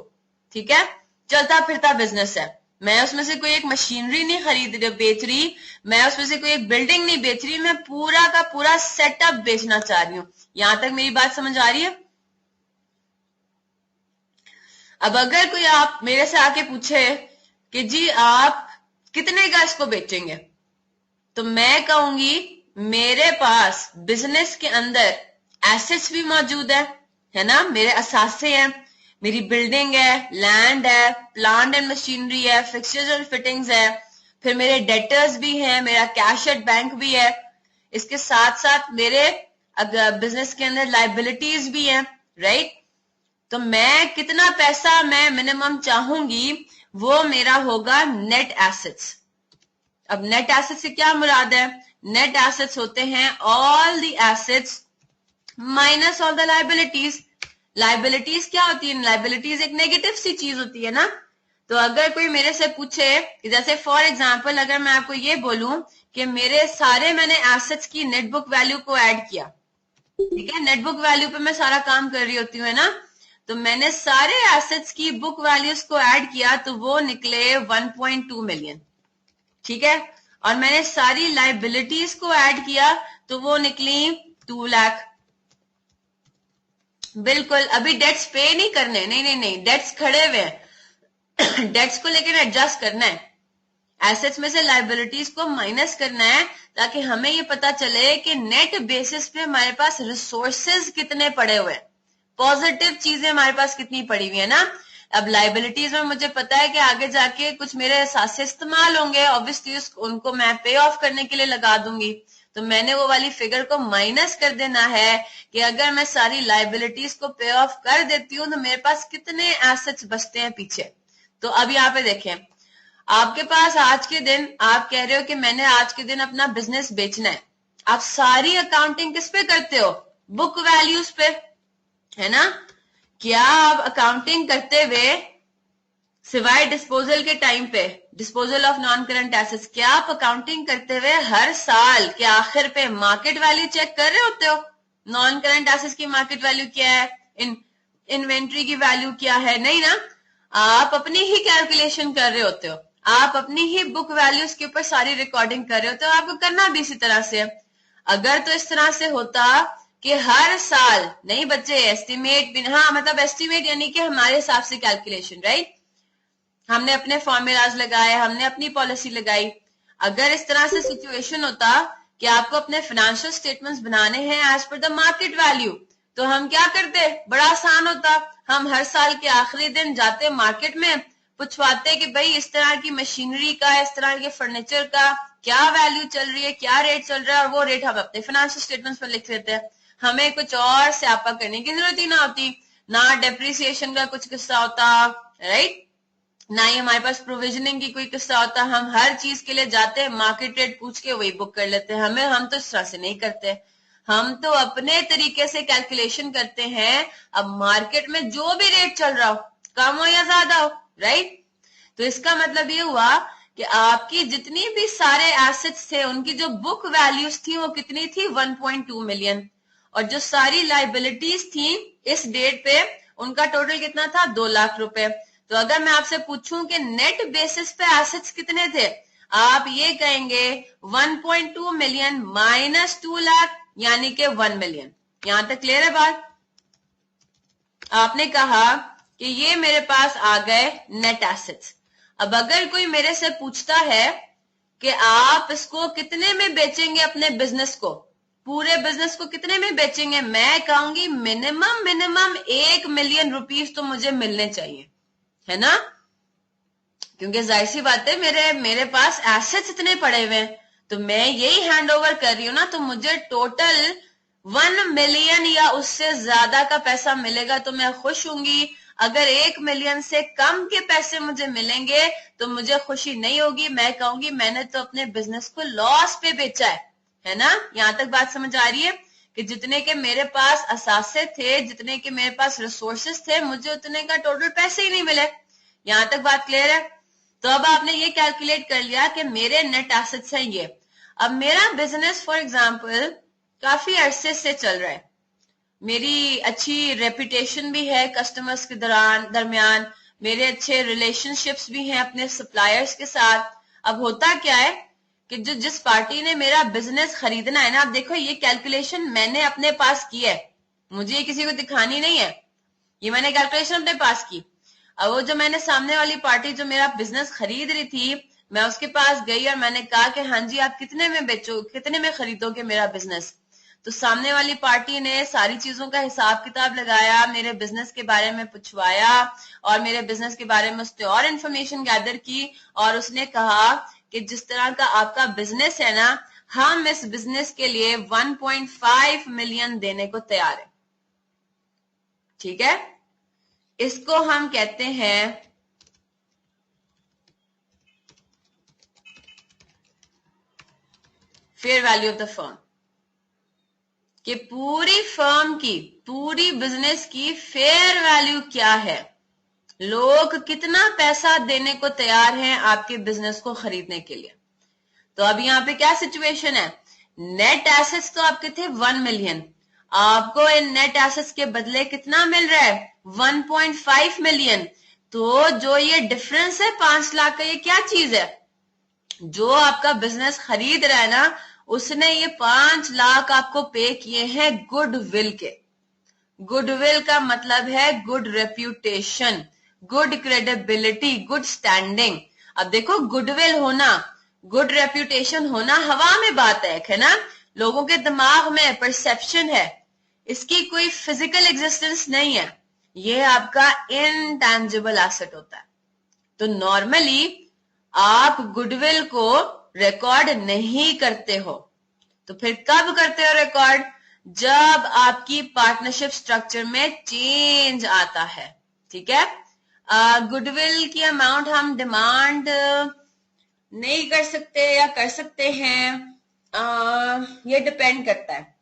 ठीक है। चलता फिरता बिजनेस है, मैं उसमें से कोई एक मशीनरी नहीं खरीद रही बेच रही, मैं उसमें से कोई एक बिल्डिंग नहीं बेच रही, मैं पूरा का पूरा सेटअप बेचना चाह रही हूं। यहां तक मेरी बात समझ आ रही है। अब अगर कोई आप मेरे से आके पूछे कि जी आप कितने का इसको बेचेंगे, तो मैं कहूंगी मेरे पास बिजनेस के अंदर एसेट्स भी मौजूद है ना, मेरे असासे हैं, मेरी बिल्डिंग है, लैंड है, प्लांट एंड मशीनरी है, फिक्सचर्स एंड फिटिंग्स है, फिर मेरे डेटर्स भी हैं, मेरा कैश एट बैंक भी है, इसके साथ साथ मेरे बिजनेस के अंदर लाइबिलिटीज भी हैं, राइट। तो मैं कितना पैसा मैं मिनिमम चाहूंगी, वो मेरा होगा नेट एसेट्स। अब नेट एसेट्स से क्या मुराद है, नेट एसेट्स होते हैं all the assets minus all the liabilities. Liabilities क्या होती है, लाइबिलिटीज एक नेगेटिव सी चीज होती है ना। तो अगर कोई मेरे से पूछे कि जैसे फॉर एग्जांपल अगर मैं आपको ये बोलूं कि मेरे सारे मैंने एसेट्स की नेट बुक वैल्यू को ऐड किया, ठीक है, नेट बुक वैल्यू पे मैं सारा काम कर रही होती हूँ, है ना। तो मैंने सारे एसेट्स की बुक वैल्यूज को ऐड किया तो वो निकले 1.2 मिलियन, ठीक है। और मैंने सारी लाइबिलिटीज को ऐड किया तो वो निकली 2 लाख। बिल्कुल, अभी डेट्स पे नहीं करने, नहीं नहीं नहीं, डेट्स खड़े हुए हैं डेट्स को लेकर एडजस्ट करना है, एसेट्स में से लाइबिलिटीज को माइनस करना है, ताकि हमें ये पता चले कि नेट बेसिस पे हमारे पास रिसोर्सेज कितने पड़े हुए हैं, पॉजिटिव चीजें हमारे पास कितनी पड़ी हुई है ना। अब लाइबिलिटीज में मुझे पता है कि आगे जाके कुछ मेरे साथ इस्तेमाल होंगे, ऑब्वियसली उनको मैं पे ऑफ करने के लिए लगा दूंगी, तो मैंने वो वाली फिगर को माइनस कर देना है कि अगर मैं सारी लाइबिलिटीज को पे ऑफ कर देती हूँ तो मेरे पास कितने एसेट्स बचते हैं पीछे। तो अब यहाँ पे देखें, आपके पास आज के दिन आप कह रहे हो कि मैंने आज के दिन अपना बिजनेस बेचना है, आप सारी अकाउंटिंग किस पे करते हो, बुक वैल्यूज पे, है ना। क्या आप अकाउंटिंग करते हुए सिवाय डिस्पोजल के टाइम पे, disposal of non current assets, क्या आप अकाउंटिंग करते हुए हर साल के आखिर पे मार्केट वैल्यू चेक कर रहे होते हो, नॉन करंट एसेट्स की मार्केट वैल्यू क्या है, इन्वेंट्री की वैल्यू क्या है, नहीं ना। आप अपनी ही कैलकुलेशन कर रहे होते हो, आप अपनी ही बुक वैल्यूज के ऊपर सारी रिकॉर्डिंग कर रहे होते हो, आपको करना भी इसी तरह से है। अगर तो इस तरह से होता कि हर साल नहीं बच्चे एस्टिमेट भी, हाँ मतलब एस्टिमेट यानी कि हमारे हिसाब से कैलकुलेशन, राइट, हमने अपने फॉर्मूलाज लगाए, हमने अपनी पॉलिसी लगाई। अगर इस तरह से सिचुएशन होता कि आपको अपने फाइनेंशियल स्टेटमेंट्स बनाने हैं as per the market value, तो हम क्या करते, बड़ा आसान होता, हम हर साल के आखिरी दिन जाते मार्केट में, पूछवाते कि भाई इस तरह की मशीनरी का, इस तरह के फर्नीचर का क्या वैल्यू चल रही है, क्या रेट चल रहा है, और वो रेट हम अपने फाइनेंशियल स्टेटमेंट्स पर लिख लेते हैं। हमें कुछ और स्यापा करने की जरूरत ही ना होती, ना डेप्रिसिएशन का कुछ किस्सा होता, राइट, ना ही हमारे पास प्रोविजनिंग की कोई किस्सा होता। हम हर चीज के लिए जाते हैं, मार्केट रेट पूछ के वही बुक कर लेते हैं। हम तो इस तरह से नहीं करते, हम तो अपने तरीके से कैलकुलेशन करते हैं। अब मार्केट में जो भी रेट चल रहा हो, कम हो या ज्यादा हो, राइट, तो इसका मतलब ये हुआ कि आपकी जितनी भी सारे एसेट्स थे उनकी जो बुक वैल्यूज थी वो कितनी थी, 1.2 मिलियन, और जो सारी लाइबिलिटीज थी इस डेट पे उनका टोटल कितना था, 2 लाख रुपए। तो अगर मैं आपसे पूछूं कि नेट बेसिस पे एसेट्स कितने थे, आप ये कहेंगे 1.2 मिलियन माइनस 2 लाख यानी कि 1 मिलियन। यहां तक क्लियर है बात? आपने कहा कि ये मेरे पास आ गए नेट एसेट्स। अब अगर कोई मेरे से पूछता है कि आप इसको कितने में बेचेंगे, अपने बिजनेस को, पूरे बिजनेस को कितने में बेचेंगे, मैं कहूंगी मिनिमम 1 मिलियन रुपीस तो मुझे मिलने चाहिए, है ना, क्योंकि जाहिर सी बात है मेरे पास एसेट्स इतने पड़े हुए हैं, तो मैं यही हैंड ओवर कर रही हूं ना, तो मुझे टोटल 1 मिलियन या उससे ज्यादा का पैसा मिलेगा तो मैं खुश होंगी। अगर 1 मिलियन से कम के पैसे मुझे मिलेंगे तो मुझे खुशी नहीं होगी, मैं कहूंगी मैंने तो अपने बिजनेस को लॉस पे बेचा है ना। यहां तक बात समझ आ रही है कि जितने के मेरे पास असासे थे, जितने के मेरे पास रिसोर्सेस थे, मुझे उतने का टोटल पैसे ही नहीं मिले। यहां तक बात क्लियर है? तो अब आपने ये कैलकुलेट कर लिया कि मेरे नेट एसेट्स हैं ये। अब मेरा बिजनेस फॉर एग्जांपल काफी अरसे से चल रहा है, मेरी अच्छी रेपुटेशन भी है कस्टमर्स के दरमियान, मेरे अच्छे रिलेशनशिप्स भी हैं अपने सप्लायर्स के साथ। अब होता क्या है कि जिस पार्टी ने मेरा बिजनेस खरीदना है ना, आप देखो ये कैलकुलेशन मैंने अपने पास की है, मुझे ये किसी को दिखानी नहीं है, ये मैंने कैलकुलेशन अपने पास की। अब वो जो मैंने सामने वाली पार्टी जो मेरा बिजनेस खरीद रही थी, मैं उसके पास गई और मैंने कहा कि हाँ जी आप कितने में बेचो, कितने में खरीदोगे मेरा बिजनेस। तो सामने वाली पार्टी ने सारी चीजों का हिसाब किताब लगाया, मेरे बिजनेस के बारे में पूछवाया और मेरे बिजनेस के बारे में उसने और इन्फॉर्मेशन गैदर की, और उसने कहा कि जिस तरह का आपका बिजनेस है ना, हम इस बिजनेस के लिए 1.5 मिलियन देने को तैयार है। ठीक है, इसको हम कहते हैं fair value of the firm, कि पूरी फर्म की, पूरी बिजनेस की फेयर वैल्यू क्या है, लोग कितना पैसा देने को तैयार हैं आपके बिजनेस को खरीदने के लिए। तो अब यहाँ पे क्या सिचुएशन है, नेट एसेट्स तो आपके थे 1 मिलियन, आपको इन नेट एसेट्स के बदले कितना मिल रहा है, 1.5 मिलियन। तो जो ये डिफरेंस है 5 लाख का, ये क्या चीज है, जो आपका बिजनेस खरीद रहा है ना, उसने ये 5 लाख आपको पे किए हैं गुडविल के। गुडविल का मतलब है good reputation, good credibility, good standing. अब देखो गुडविल होना, गुड रेप्यूटेशन होना हवा में बात है ना, लोगों के दिमाग में परसेप्शन है, इसकी कोई फिजिकल एग्जिस्टेंस नहीं है, ये आपका इनटैंजिबल एसेट होता है। तो नॉर्मली आप गुडविल को रिकॉर्ड नहीं करते हो, तो फिर कब करते हो रिकॉर्ड, जब आपकी पार्टनरशिप स्ट्रक्चर में चेंज आता है। ठीक है, गुडविल की अमाउंट हम डिमांड नहीं कर सकते या कर सकते हैं, ये डिपेंड करता है।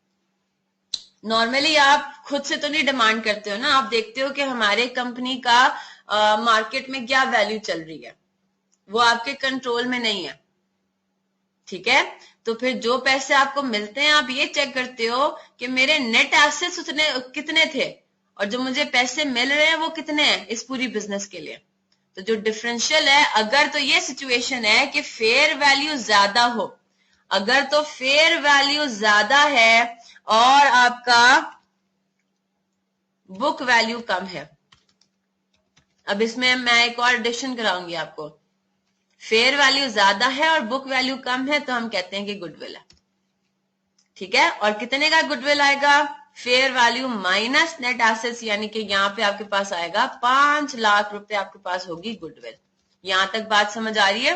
नॉर्मली आप खुद से तो नहीं डिमांड करते हो ना, आप देखते हो कि हमारे कंपनी का मार्केट में क्या वैल्यू चल रही है, वो आपके कंट्रोल में नहीं है। ठीक है, तो फिर जो पैसे आपको मिलते हैं आप ये चेक करते हो कि मेरे नेट एसेट्स उतने कितने थे और जो मुझे पैसे मिल रहे हैं वो कितने हैं इस पूरी बिजनेस के लिए। तो जो डिफरेंशियल है, अगर तो ये सिचुएशन है कि फेयर वैल्यू ज्यादा हो, अगर तो फेयर वैल्यू ज्यादा है और आपका बुक वैल्यू कम है, अब इसमें मैं एक और एडिशन कराऊंगी आपको, फेयर वैल्यू ज्यादा है और बुक वैल्यू कम है तो हम कहते हैं कि गुडविल है। ठीक है, और कितने का गुडविल आएगा, fair value minus net assets, यानी कि यहाँ पे आपके पास आएगा 5 लाख रुपए आपके पास होगी गुडविल। यहां तक बात समझ आ रही है?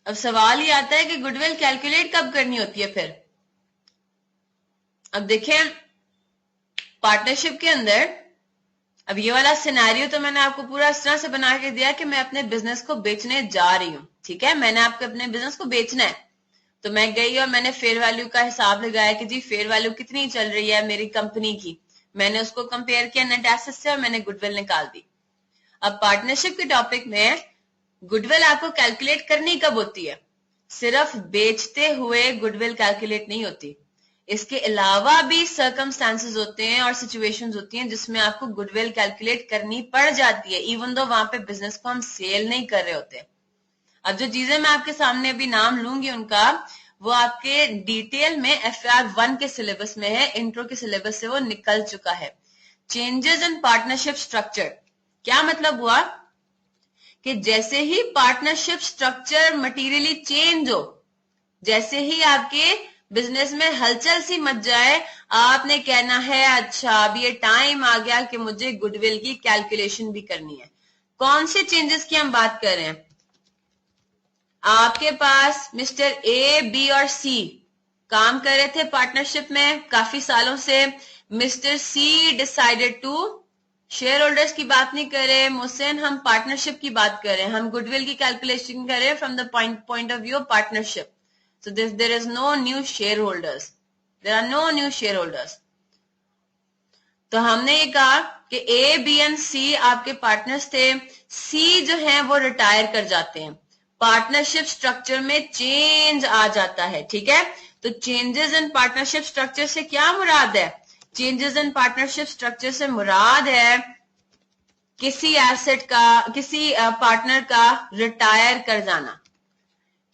अब सवाल ये आता है कि गुडविल कैलकुलेट कब करनी होती है फिर। अब देखें पार्टनरशिप के अंदर, अब ये वाला सिनेरियो तो मैंने आपको पूरा इस तरह से बना के दिया कि मैं अपने बिजनेस को बेचने जा रही हूं, ठीक है, मैंने आपको अपने बिजनेस को बेचना है। तो मैं गई और मैंने फेयर वैल्यू का हिसाब लगाया कि जी फेयर वैल्यू कितनी चल रही है मेरी कंपनी की, मैंने उसको कंपेयर किया नेट एसेट से और मैंने गुडविल निकाल दी। अब पार्टनरशिप के टॉपिक में गुडविल आपको कैलकुलेट करनी कब होती है? सिर्फ बेचते हुए गुडविल कैलकुलेट नहीं होती, इसके अलावा भी सर्कमस्टांसेस होते हैं और सिचुएशंस होती हैं जिसमें आपको गुडविल कैलकुलेट करनी पड़ जाती है, इवन दो वहां पे बिजनेस को हम सेल नहीं कर रहे होते। अब जो चीजें मैं आपके सामने अभी नाम लूंगी उनका, वो आपके डिटेल में FR1 के सिलेबस में है, इंट्रो के सिलेबस से वो निकल चुका है। चेंजेस इन पार्टनरशिप स्ट्रक्चर, क्या मतलब हुआ कि जैसे ही पार्टनरशिप स्ट्रक्चर मटीरियली चेंज हो, जैसे ही आपके बिजनेस में हलचल सी मच जाए, आपने कहना है अच्छा अब ये टाइम आ गया कि मुझे गुडविल की कैलकुलेशन भी करनी है। कौन से चेंजेस की हम बात कर रहे हैं? आपके पास मिस्टर ए, बी और सी काम कर रहे थे पार्टनरशिप में काफी सालों से। Mister C decided to, shareholders की बात नहीं कर रहे मोहसिन, हम पार्टनरशिप की बात कर रहे हैं, हम गुडविल की कैलकुलेशन कर रहे हैं from the point of view of partnership. So there is no new shareholders. There are no new shareholders. तो हमने ये कहा कि A, B and C आपके पार्टनर्स थे, C जो है वो रिटायर कर जाते हैं, पार्टनरशिप स्ट्रक्चर में चेंज आ जाता है, ठीक है। तो चेंजेस इन पार्टनरशिप स्ट्रक्चर से क्या मुराद है? चेंजेस इन पार्टनरशिप स्ट्रक्चर से मुराद है किसी एसेट का, किसी पार्टनर का रिटायर कर जाना,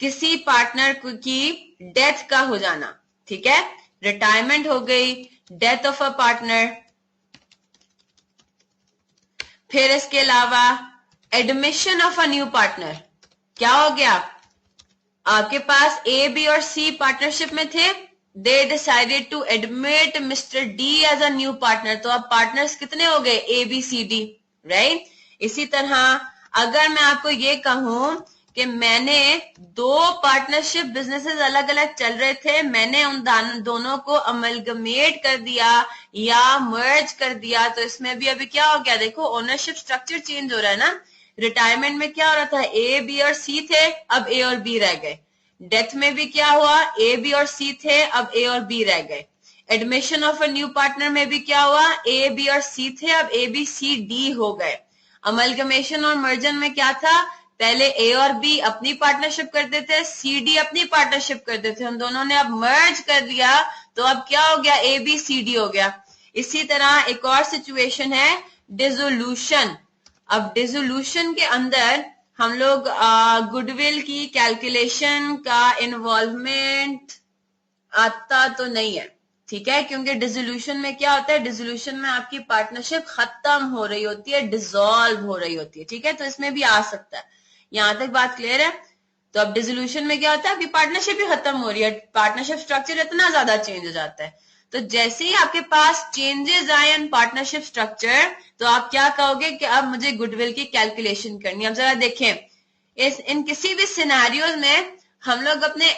किसी पार्टनर की डेथ का हो जाना, ठीक है, रिटायरमेंट हो गई, डेथ ऑफ अ पार्टनर। फिर इसके अलावा admission of a new partner, क्या हो गया? आपके पास ए, बी और सी पार्टनरशिप में थे, they decided to admit mister D as a new partner. तो अब पार्टनर्स कितने हो गए? A, B, C, D, right. इसी तरह अगर मैं आपको ये कहूं कि मैंने दो पार्टनरशिप बिजनेसेस अलग अलग चल रहे थे, मैंने उन दोनों को अमलगमेट कर दिया या मर्ज कर दिया, तो इसमें भी अभी क्या हो गया? देखो ओनरशिप स्ट्रक्चर चेंज हो रहा है ना। रिटायरमेंट में क्या हो रहा था? ए, बी और सी थे, अब ए और बी रह गए। डेथ में भी क्या हुआ? ए, बी और सी थे, अब ए और बी रह गए। Admission of a new partner में भी क्या हुआ? ए, बी और सी थे, अब ए, बी, सी, डी हो गए। अमलगमेशन और मर्जन में क्या था? पहले ए और बी अपनी पार्टनरशिप करते थे, सी, डी अपनी पार्टनरशिप करते थे, उन दोनों ने अब मर्ज कर दिया, तो अब क्या हो गया? ए, बी, सी, डी हो गया। इसी तरह एक और सिचुएशन है डिसोल्यूशन। अब डिसोल्यूशन के अंदर हम लोग गुडविल की कैलकुलेशन का इन्वॉल्वमेंट आता तो नहीं है, ठीक है, क्योंकि डिसोल्यूशन में क्या होता है? डिसोल्यूशन में आपकी पार्टनरशिप खत्म हो रही होती है, डिसॉल्व हो रही होती है, ठीक है, तो इसमें भी आ सकता है। यहां तक बात क्लियर है? तो अब डिसोल्यूशन में क्या होता है? आपकी पार्टनरशिप ही खत्म हो रही है, पार्टनरशिप स्ट्रक्चर इतना ज्यादा चेंज हो जाता है। तो जैसे ही आपके पास चेंजेस आए इन पार्टनरशिप स्ट्रक्चर, तो आप क्या कहोगे कि अब मुझे गुडविल की कैलकुलेशन करनी है। अब जरा देखें, इन किसी भी सिनेरियोज में हम लोग अपने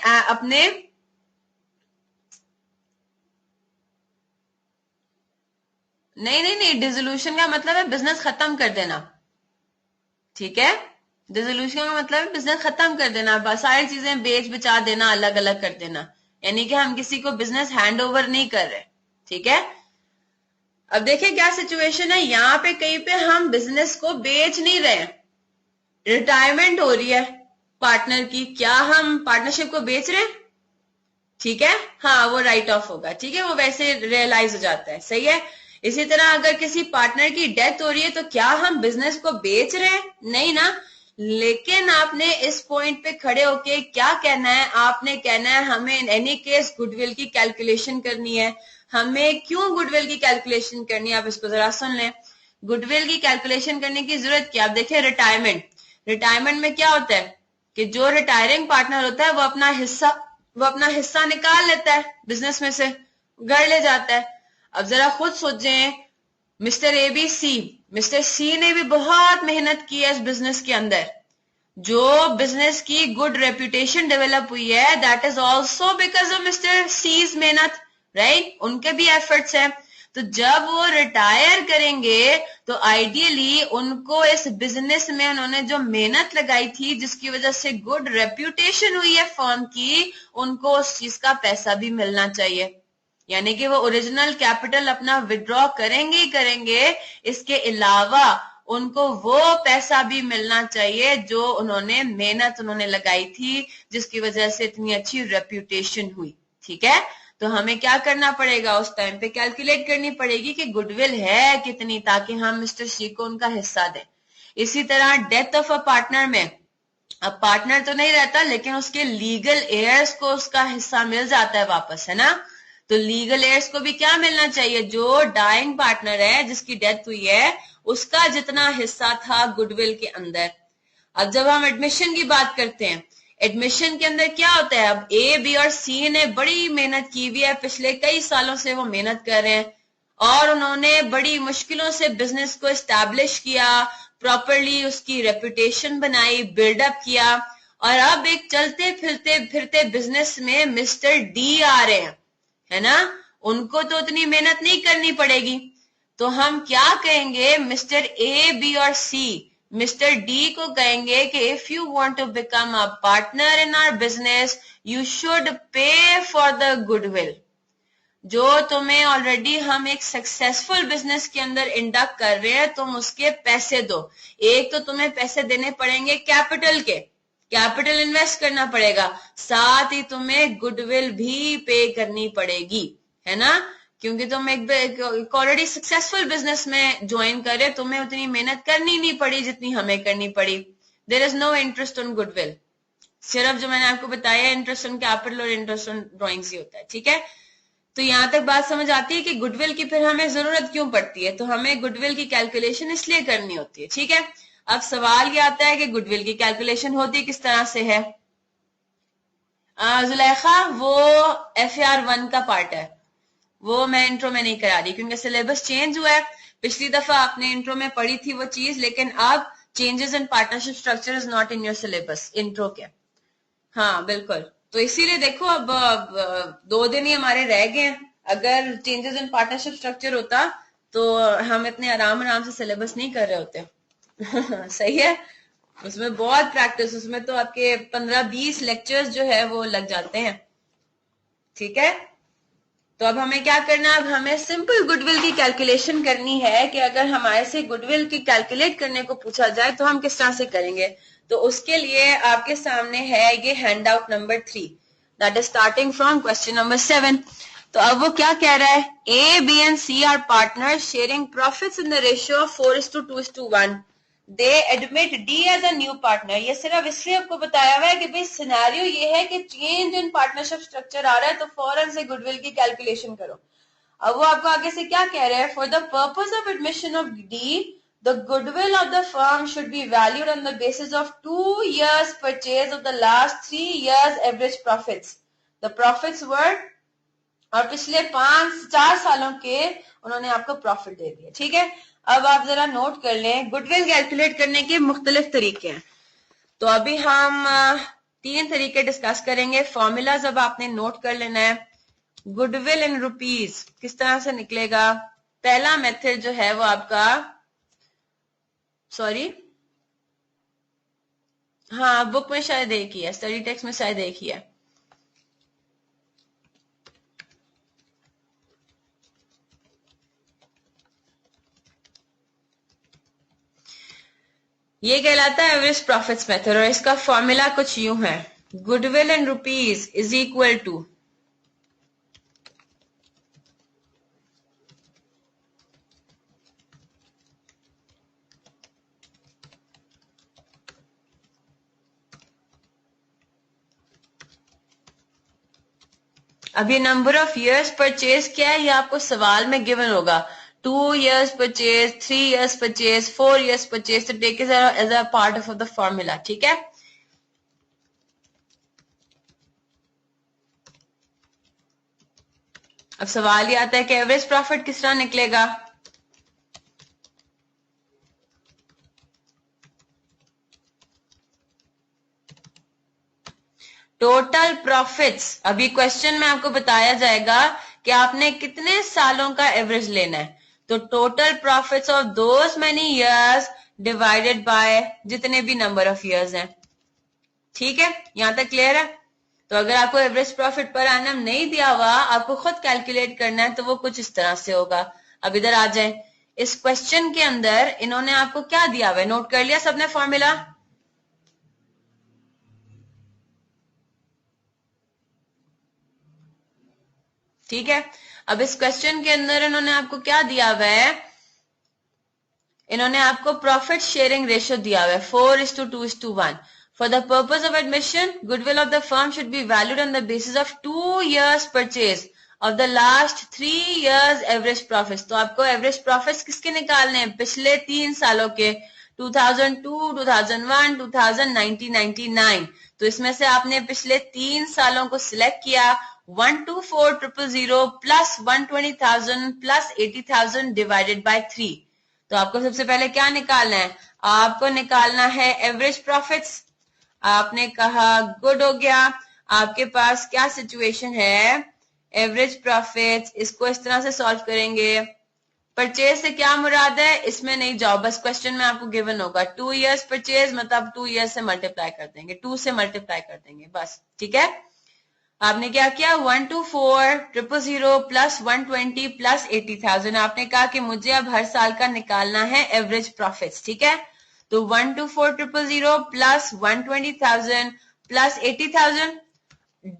नहीं, डिसोल्यूशन का मतलब है बिजनेस खत्म कर देना, ठीक है। डिसोल्यूशन का मतलब है बिजनेस खत्म कर देना, सारी चीजें बेच बिचा देना, अलग अलग कर देना, यानी कि हम किसी को बिजनेस हैंड ओवर नहीं कर रहे, ठीक है। अब देखिए क्या सिचुएशन है, यहाँ पे कहीं पे हम बिजनेस को बेच नहीं रहे, रिटायरमेंट हो रही है पार्टनर की, क्या हम पार्टनरशिप को बेच रहे हैं? ठीक है, हाँ वो राइट ऑफ होगा, ठीक है, वो वैसे रियलाइज हो जाता है, सही है। इसी तरह अगर किसी पार्टनर की डेथ हो रही है, तो क्या हम बिजनेस को बेच रहे हैं? नहीं ना। लेकिन आपने इस पॉइंट पे खड़े होके क्या कहना है? आपने कहना है हमें इन एनी केस गुडविल की कैलकुलेशन करनी है। हमें क्यों गुडविल की कैलकुलेशन करनी है? आप इसको जरा सुन लें। गुडविल की कैलकुलेशन करने की जरूरत क्या? आप देखिए रिटायरमेंट में क्या होता है? कि जो रिटायरिंग पार्टनर होता है वो अपना हिस्सा निकाल लेता है बिजनेस में से, घर ले जाता है। अब जरा खुद सोचें, मिस्टर सी ने भी बहुत मेहनत की है इस बिजनेस के अंदर। जो बिजनेस की गुड रेपुटेशन डेवलप हुई है, that is also because of mister C's मेहनत, राइट? उनके भी एफर्ट्स हैं। तो जब वो रिटायर करेंगे तो आइडियली उनको इस बिजनेस में उन्होंने जो मेहनत लगाई थी, जिसकी वजह से गुड रेप्यूटेशन हुई है फर्म की, उनको उस चीज का पैसा भी मिलना चाहिए। यानी कि वो ओरिजिनल कैपिटल अपना विड्रॉ करेंगे ही करेंगे, इसके अलावा उनको वो पैसा भी मिलना चाहिए जो मेहनत उन्होंने लगाई थी, जिसकी वजह से इतनी अच्छी रेप्यूटेशन हुई। ठीक है, तो हमें क्या करना पड़ेगा, उस टाइम पे कैलकुलेट करनी पड़ेगी कि गुडविल है कितनी, ताकि हम मिस्टर सी को उनका हिस्सा दें। इसी तरह डेथ ऑफ अ पार्टनर में, अब पार्टनर तो नहीं रहता लेकिन उसके लीगल एयर्स को उसका हिस्सा मिल जाता है वापस, है ना? तो लीगल एयर्स को भी क्या मिलना चाहिए, जो डाइंग पार्टनर है, जिसकी डेथ हुई है, उसका जितना हिस्सा था गुडविल के अंदर। अब जब हम एडमिशन की बात करते हैं, एडमिशन के अंदर क्या होता है, अब ए, बी और सी ने बड़ी मेहनत की हुई है, पिछले कई सालों से वो मेहनत कर रहे हैं और उन्होंने बड़ी मुश्किलों से बिजनेस को एस्टैब्लिश किया, प्रॉपरली उसकी रेपुटेशन बनाई, बिल्डअप किया, और अब एक चलते फिरते बिजनेस में मिस्टर डी आ रहे हैं, है ना? उनको तो उतनी मेहनत नहीं करनी पड़ेगी। तो हम क्या कहेंगे, मिस्टर ए, बी और सी मिस्टर डी को कहेंगे कि if you want to become a partner in our business, you should pay for the goodwill. जो तुम्हें ऑलरेडी हम एक सक्सेसफुल बिजनेस के अंदर इंडक्ट कर रहे हैं, तुम उसके पैसे दो। एक तो तुम्हें पैसे देने पड़ेंगे कैपिटल के, कैपिटल इन्वेस्ट करना पड़ेगा, साथ ही तुम्हें गुडविल भी पे करनी पड़ेगी, है ना? क्योंकि तुम एक ऑलरेडी सक्सेसफुल बिजनेस में ज्वाइन कर रहे, तुम्हें उतनी मेहनत करनी नहीं पड़ी जितनी हमें करनी पड़ी। There is no interest on goodwill, सिर्फ जो मैंने आपको बताया इंटरेस्ट ऑन कैपिटल और इंटरेस्ट ऑन ड्रॉइंग्स ही होता है। ठीक है, तो यहां तक बात समझ आती है कि गुडविल की फिर हमें जरूरत क्यों पड़ती है। तो हमें गुडविल की कैलकुलेशन इसलिए करनी होती है। ठीक है, अब सवाल ये आता है कि गुडविल की कैलकुलेशन होती किस तरह से है। जुलेखा, वो FAR1 का पार्ट है, वो मैं इंट्रो में नहीं करा रही क्योंकि सिलेबस चेंज हुआ है। पिछली दफा आपने इंट्रो में पढ़ी थी वो चीज, लेकिन अब changes in partnership structure is not in your syllabus intro के। हाँ बिल्कुल, तो इसीलिए देखो अब 2 दिन ही हमारे रह गए हैं। अगर चेंजेस इन पार्टनरशिप स्ट्रक्चर होता तो हम इतने आराम से सिलेबस नहीं कर रहे होते। सही है, उसमें बहुत प्रैक्टिस, उसमें तो आपके 15-20 लेक्चर्स जो है वो लग जाते हैं। ठीक है, तो अब हमें क्या करना है, अब हमें सिंपल गुडविल की कैलकुलेशन करनी है कि अगर हमारे से गुडविल की कैलकुलेट करने को पूछा जाए तो हम किस तरह से करेंगे। तो उसके लिए आपके सामने है ये hand out number 3, that is starting from question number 7। तो अब वो क्या कह रहा है, A, B and C are partner sharing profits in the ratio of 4:2:1। They admit D as a new partner. ये सिर्फ इसलिए आपको बताया हुआ है कि भाई सिनेरियो ये है कि चेंज इन पार्टनरशिप स्ट्रक्चर आ रहा है, तो फौरन से गुडविल की कैलकुलेशन करो। अब वो आपको आगे से क्या कह रहे हैं, for the purpose of admission of D, the goodwill of the firm should be valued on the basis of 2 years purchase of the last 3 years average profits. The profits were, और पिछले 4 सालों के उन्होंने आपको प्रॉफिट दे दिए। ठीक है, अब आप जरा नोट कर लें, गुडविल कैलकुलेट करने के मुख्तलिफ तरीके हैं। तो अभी हम 3 तरीके डिस्कस करेंगे। फॉर्मूलाज अब आपने नोट कर लेना है। गुडविल इन रुपीज किस तरह से निकलेगा। पहला मेथड जो है वो आपका, सॉरी हाँ बुक में शायद एक ही है, स्टडी टेक्स्ट में शायद एक ही है। ये कहलाता है एवरेज प्रॉफिट्स मेथड, और इसका फॉर्मूला कुछ यूं है, goodwill in rupees is equal to अभी नंबर ऑफ इयर्स परचेज क्या है ये आपको सवाल में गिवन होगा, 2 years purchase, 3 years purchase, 4 years purchase, तो take it as a part of the formula. ठीक है, अब सवाल ये आता है कि एवरेज प्रॉफिट किस तरह निकलेगा। टोटल प्रॉफिट्स, अभी क्वेश्चन में आपको बताया जाएगा कि आपने कितने सालों का एवरेज लेना है। तो total profits of those many years divided by जितने भी नंबर ऑफ इयर्स हैं। ठीक है, यहां तक क्लियर है। तो अगर आपको एवरेज प्रॉफिट पर एनम नहीं दिया हुआ, आपको खुद कैलकुलेट करना है, तो वो कुछ इस तरह से होगा। अब इधर आ जाए, इस क्वेश्चन के अंदर इन्होंने आपको क्या दिया हुआ है, नोट कर लिया सबने फॉर्मूला। ठीक है, अब इस क्वेश्चन के अंदर इन्होंने आपको क्या दिया हुआ है, इन्होंने आपको प्रॉफिट शेयरिंग रेशियो दिया हुआ है 4:2:1। For the purpose of admission, goodwill of the firm should be valued on the basis of 2 years purchase of the last 3 years average profits. तो आपको एवरेज प्रॉफिट्स किसके निकालने हैं, पिछले 3 सालों के, 2002, 2001, 2000, 1999। तो इसमें से आपने पिछले 3 सालों को सिलेक्ट किया, 124,000 प्लस 120,000 प्लस 80,000 डिवाइडेड बाय 3। तो आपको सबसे पहले क्या निकालना है, आपको निकालना है एवरेज प्रॉफिट्स। आपने कहा गुड, हो गया। आपके पास क्या सिचुएशन है, एवरेज प्रॉफिट्स, इसको इस तरह से सॉल्व करेंगे। परचेज से क्या मुराद है, इसमें नहीं जाओ, बस क्वेश्चन में आपको गिवन होगा 2 years परचेज, मतलब 2 years से मल्टीप्लाई कर देंगे, 2 से मल्टीप्लाई कर देंगे बस। ठीक है, आपने क्या किया, 124,000 प्लस 120 प्लस 80,000। आपने कहा कि मुझे अब हर साल का निकालना है एवरेज प्रॉफिट्स। ठीक है, तो 124,000 प्लस 120,000 प्लस 80,000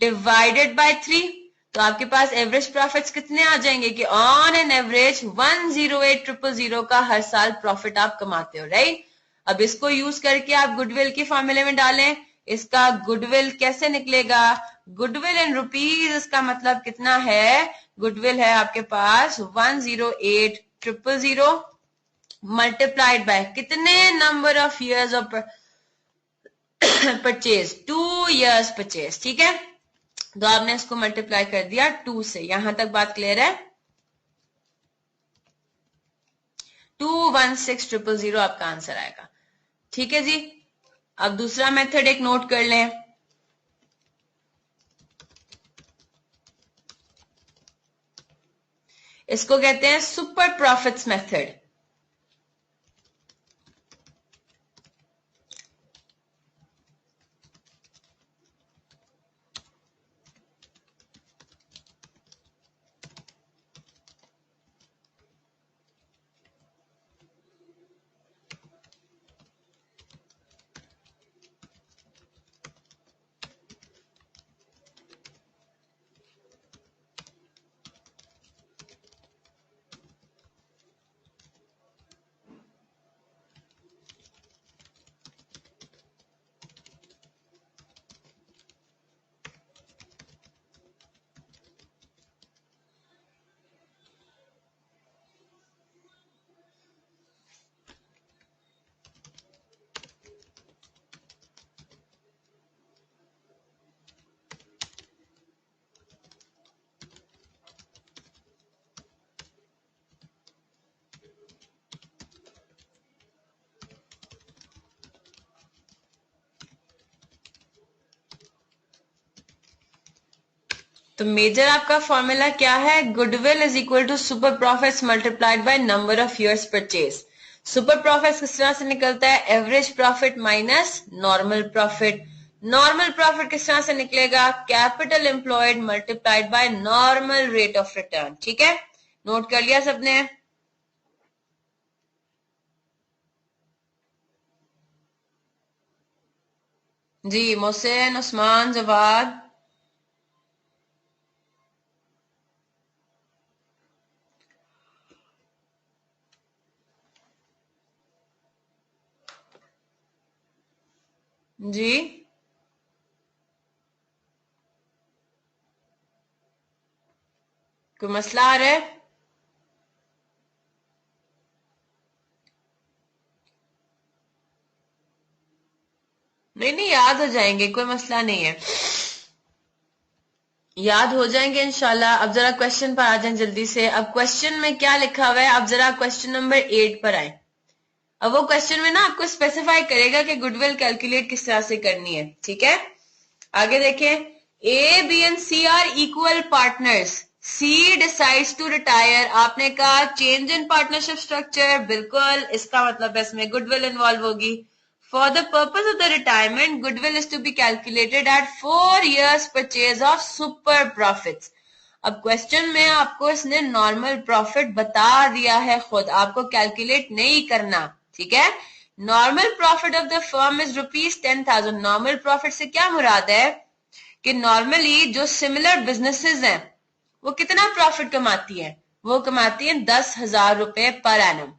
डिवाइडेड बाय 3। तो आपके पास एवरेज प्रॉफिट्स कितने आ जाएंगे कि ऑन एन एवरेज 108,000 का हर साल प्रॉफिट आप कमाते हो, राइट। अब इसको यूज करके आप गुडविल के फॉर्मूले में डालें। इसका गुडविल कैसे निकलेगा, गुडविल इन रुपीज, इसका मतलब कितना है, गुडविल है आपके पास 108,000 मल्टीप्लाइड बाय कितने number of years of purchase, 2 years purchase. ठीक है, तो आपने इसको मल्टीप्लाई कर दिया 2 से। यहां तक बात क्लियर है, 216,000 आपका आंसर आएगा। ठीक है जी, अब दूसरा मेथड एक नोट कर लें। इसको कहते हैं सुपर प्रॉफिट्स मेथड। तो मेजर आपका फॉर्मूला क्या है, goodwill is equal to super profits multiplied by number of years purchase. Super profit किस तरह से निकलता है, average profit minus normal profit. Normal profit किस तरह से निकलेगा, capital employed multiplied by normal rate of return. ठीक है, नोट कर लिया सबने। जी, मोहसिन, उस्मान, जवाद। जी, कोई मसला आ रहा है, नहीं नहीं याद हो जाएंगे, कोई मसला नहीं है। याद हो जाएंगे इंशाल्लाह। अब जरा क्वेश्चन पर आ जाएं जल्दी से। अब क्वेश्चन में क्या लिखा हुआ है, अब जरा क्वेश्चन नंबर 8 पर आए। अब वो क्वेश्चन में ना आपको स्पेसिफाई करेगा कि गुडविल कैलकुलेट किस तरह से करनी है, ठीक है। आगे देखें, A B and C are equal partners, C decides to retire. आपने कहा चेंज इन पार्टनरशिप स्ट्रक्चर, बिल्कुल इसका मतलब है इसमें गुडविल इन्वॉल्व होगी। For the purpose of the retirement goodwill is to be calculated at 4 years purchase of super profits. अब question में आपको इसने नॉर्मल प्रॉफिट बता दिया है, खुद आपको कैलकुलेट नहीं करना, ठीक है। Normal profit of the firm is ₹10,000। Normal profit से क्या मुराद है कि नॉर्मली जो सिमिलर बिजनेसेस हैं वो कितना प्रॉफिट कमाती हैं, वो कमाती हैं 10,000 रुपए per annum,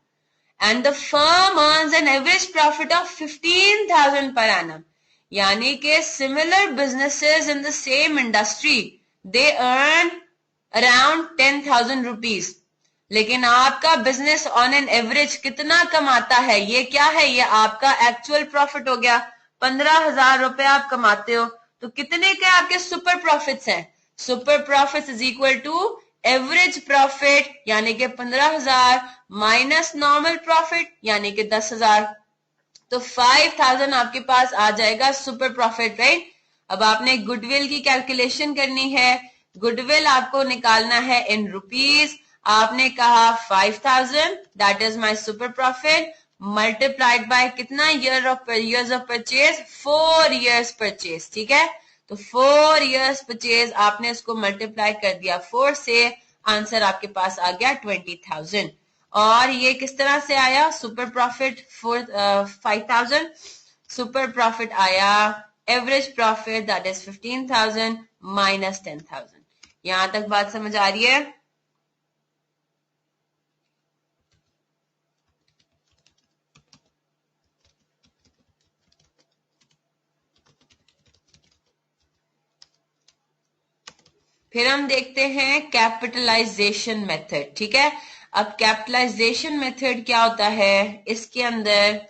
and the firm earns an average profit of 15,000 per annum. यानी कि similar businesses in the same industry they earn around 10,000 rupees, लेकिन आपका बिजनेस ऑन एन एवरेज कितना कमाता है, ये क्या है, ये आपका एक्चुअल प्रॉफिट हो गया। 15,000 रुपए आप कमाते हो, तो कितने के आपके सुपर प्रॉफिट्स हैं। Super profit is equal to average profit, यानी कि 15,000 माइनस नॉर्मल प्रॉफिट यानी कि 10,000, तो 5,000 आपके पास आ जाएगा सुपर प्रॉफिट, राइट। अब आपने गुडविल की कैलकुलेशन करनी है। गुडविल आपको निकालना है इन रुपीज। आपने कहा 5,000 that is my super profit multiplied by कितना years of purchase, 4 years purchase, ठीक है। तो 4 years परचेज आपने इसको मल्टीप्लाई कर दिया 4 से, आंसर आपके पास आ गया 20,000। और ये किस तरह से आया सुपर प्रॉफिट 5,000, सुपर प्रॉफिट आया average profit that is 15,000 minus 10,000। यहां तक बात समझ आ रही है। फिर हम देखते हैं कैपिटलाइजेशन मेथड, ठीक है। अब कैपिटलाइजेशन मेथड क्या होता है, इसके अंदर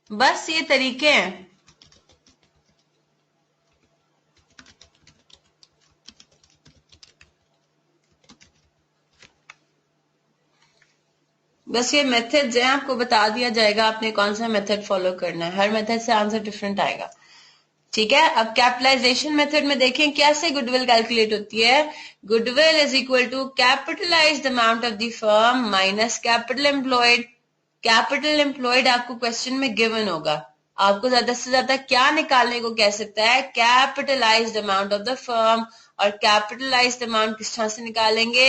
बस ये तरीके हैं। बस ये मेथड्स हैं, आपको बता दिया जाएगा आपने कौन सा मेथड फॉलो करना है। हर मेथड से आंसर डिफरेंट आएगा, ठीक है। अब कैपिटलाइजेशन मेथड में देखें कैसे गुडविल कैलकुलेट होती है। Goodwill is equal to capitalised amount of the firm minus capital employed. Capital employed आपको क्वेश्चन में गिवन होगा, आपको ज्यादा से ज्यादा क्या निकालने को कह सकता है, capitalised amount of the firm. और कैपिटलाइज्ड अमाउंट किस तरह से निकालेंगे,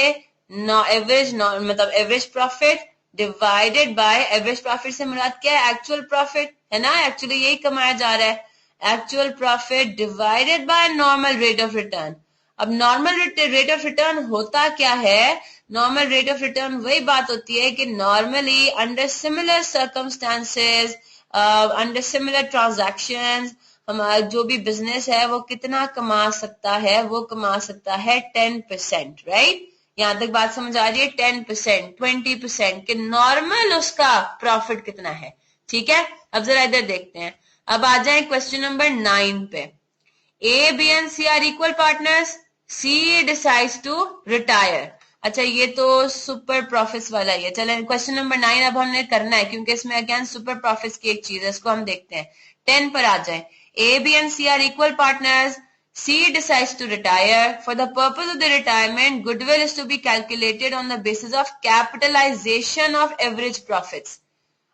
एवरेज मतलब average profit divided bye, average profit से मुराद क्या है, एक्चुअल प्रॉफिट है ना, एक्चुअली यही कमाया जा रहा है। Actual profit divided by normal rate of return. अब नॉर्मल रेट ऑफ रिटर्न होता क्या है, नॉर्मल रेट ऑफ रिटर्न वही बात होती है कि normally under similar circumstances, under similar transactions, हमारा जो भी बिजनेस है वो कितना कमा सकता है, वो कमा सकता है 10%, राइट। यहां तक बात समझ आ रही है, 10%, 20% के नॉर्मल उसका प्रॉफिट कितना है, ठीक है। अब जरा इधर देखते हैं। अब आ जाए क्वेश्चन नंबर 9 पे। A B and C are equal partners, C decides to retire. अच्छा ये तो सुपर प्रॉफिट्स वाला ही है। चलें क्वेश्चन नंबर 9 अब हमने करना है, क्योंकि इसमें अगेन सुपर प्रॉफिट्स की एक चीज है, इसको हम देखते हैं। 10 पर आ जाए। A B and C are equal partners, C decides to retire. For the purpose of the retirement, goodwill is to be calculated on the basis of capitalization of average profits.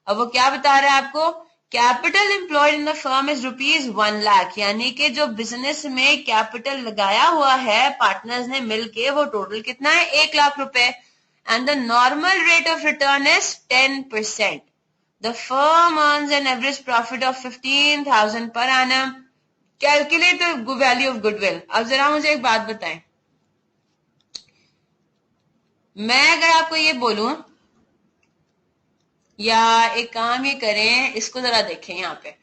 अब वो क्या बता रहा है आपको, capital employed in the firm is ₹1,00,000, यानी कि जो बिजनेस में कैपिटल लगाया हुआ है पार्टनर्स ने मिलके, वो टोटल कितना है? 1,00,000 रुपए। And the normal rate of return is 10%. The firm earns an average profit of 15,000 per annum. Calculate the value of goodwill. अब जरा मुझे एक बात बताएं, मैं अगर आपको ये बोलूं, या एक काम ये करें, इसको जरा देखें यहाँ पे,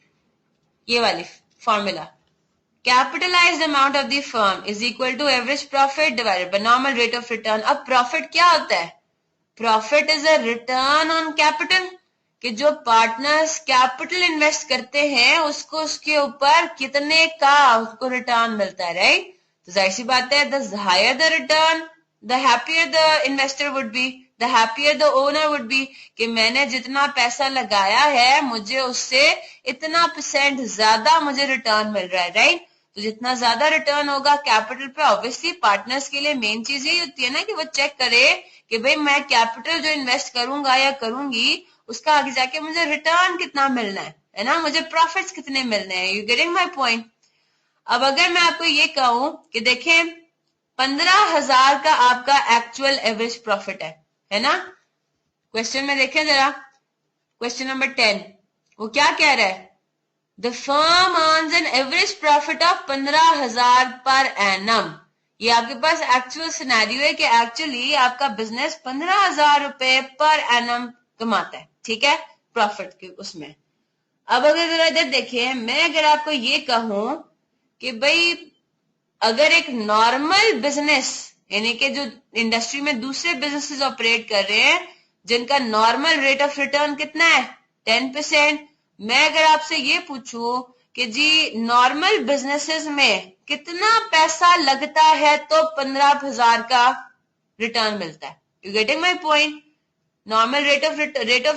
ये वाली formula, capitalised amount of the firm is equal to average profit divided by normal rate of return. अब प्रॉफिट क्या होता है? Profit is a return on capital, कि जो पार्टनर्स कैपिटल इन्वेस्ट करते हैं उसको उसके ऊपर कितने का उसको रिटर्न मिलता है, राइट? तो जाहिर सी बात है, the higher the return the happier the investor would be, the happier the owner would be, कि मैंने जितना पैसा लगाया है मुझे उससे इतना परसेंट ज्यादा मुझे रिटर्न मिल रहा है, राइट? तो जितना ज्यादा रिटर्न होगा कैपिटल पे, ऑब्वियसली पार्टनर्स के लिए मेन चीज यही होती है ना कि वो चेक करे कि भाई मैं कैपिटल जो इन्वेस्ट करूंगा या करूंगी उसका आगे जाके मुझे रिटर्न कितना मिलना है ना, मुझे प्रॉफिट्स कितने मिलने हैं. You getting my point? अब अगर मैं आपको ये कहूं कि देखें 15,000 का आपका एक्चुअल एवरेज प्रॉफिट है ना? क्वेश्चन में देखें जरा, क्वेश्चन नंबर 10, वो क्या कह रहा है? The firm earns an average profit of 15,000 per annum. ये आपके पास एक्चुअल सिनेरियो है कि एक्चुअली आपका बिजनेस 15,000 रुपए पर एनम कमाता है, ठीक है, प्रॉफिट के उसमें. अब अगर जरा इधर देखिए, मैं अगर आपको ये कहूं कि भाई अगर एक नॉर्मल बिजनेस, यानी कि जो इंडस्ट्री में दूसरे बिजनेसेस ऑपरेट कर रहे हैं जिनका नॉर्मल रेट ऑफ रिटर्न कितना है? 10%. मैं अगर आपसे ये पूछूं कि जी नॉर्मल बिजनेसेस में कितना पैसा लगता है तो 15,000 का रिटर्न मिलता है. You getting my point? Normal rate of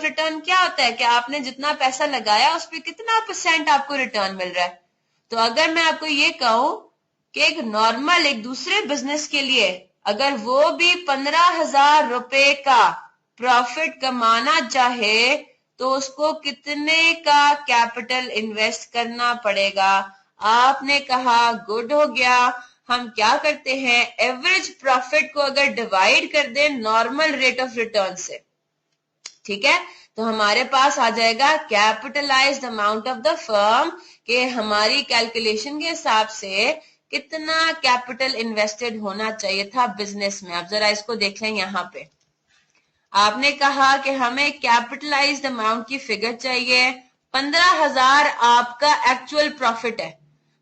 return क्या होता है कि आपने जितना पैसा लगाया उस पर कितना परसेंट आपको रिटर्न मिल रहा है. तो अगर मैं आपको ये कहूं कि एक नॉर्मल एक दूसरे बिजनेस के लिए अगर वो भी 15,000 रुपए का प्रॉफिट कमाना चाहे तो उसको कितने का कैपिटल इन्वेस्ट करना पड़ेगा? आपने कहा गुड हो गया, हम क्या करते हैं, एवरेज प्रॉफिट को अगर डिवाइड कर दें नॉर्मल रेट ऑफ रिटर्न से, ठीक है, तो हमारे पास आ जाएगा capitalised amount of the firm, के हमारी कैलकुलेशन के हिसाब से कितना कैपिटल इन्वेस्टेड होना चाहिए था बिजनेस में. अब जरा इसको देख लें, यहां पे आपने कहा कि हमें कैपिटलाइज्ड अमाउंट की फिगर चाहिए, 15,000 आपका एक्चुअल प्रॉफिट है.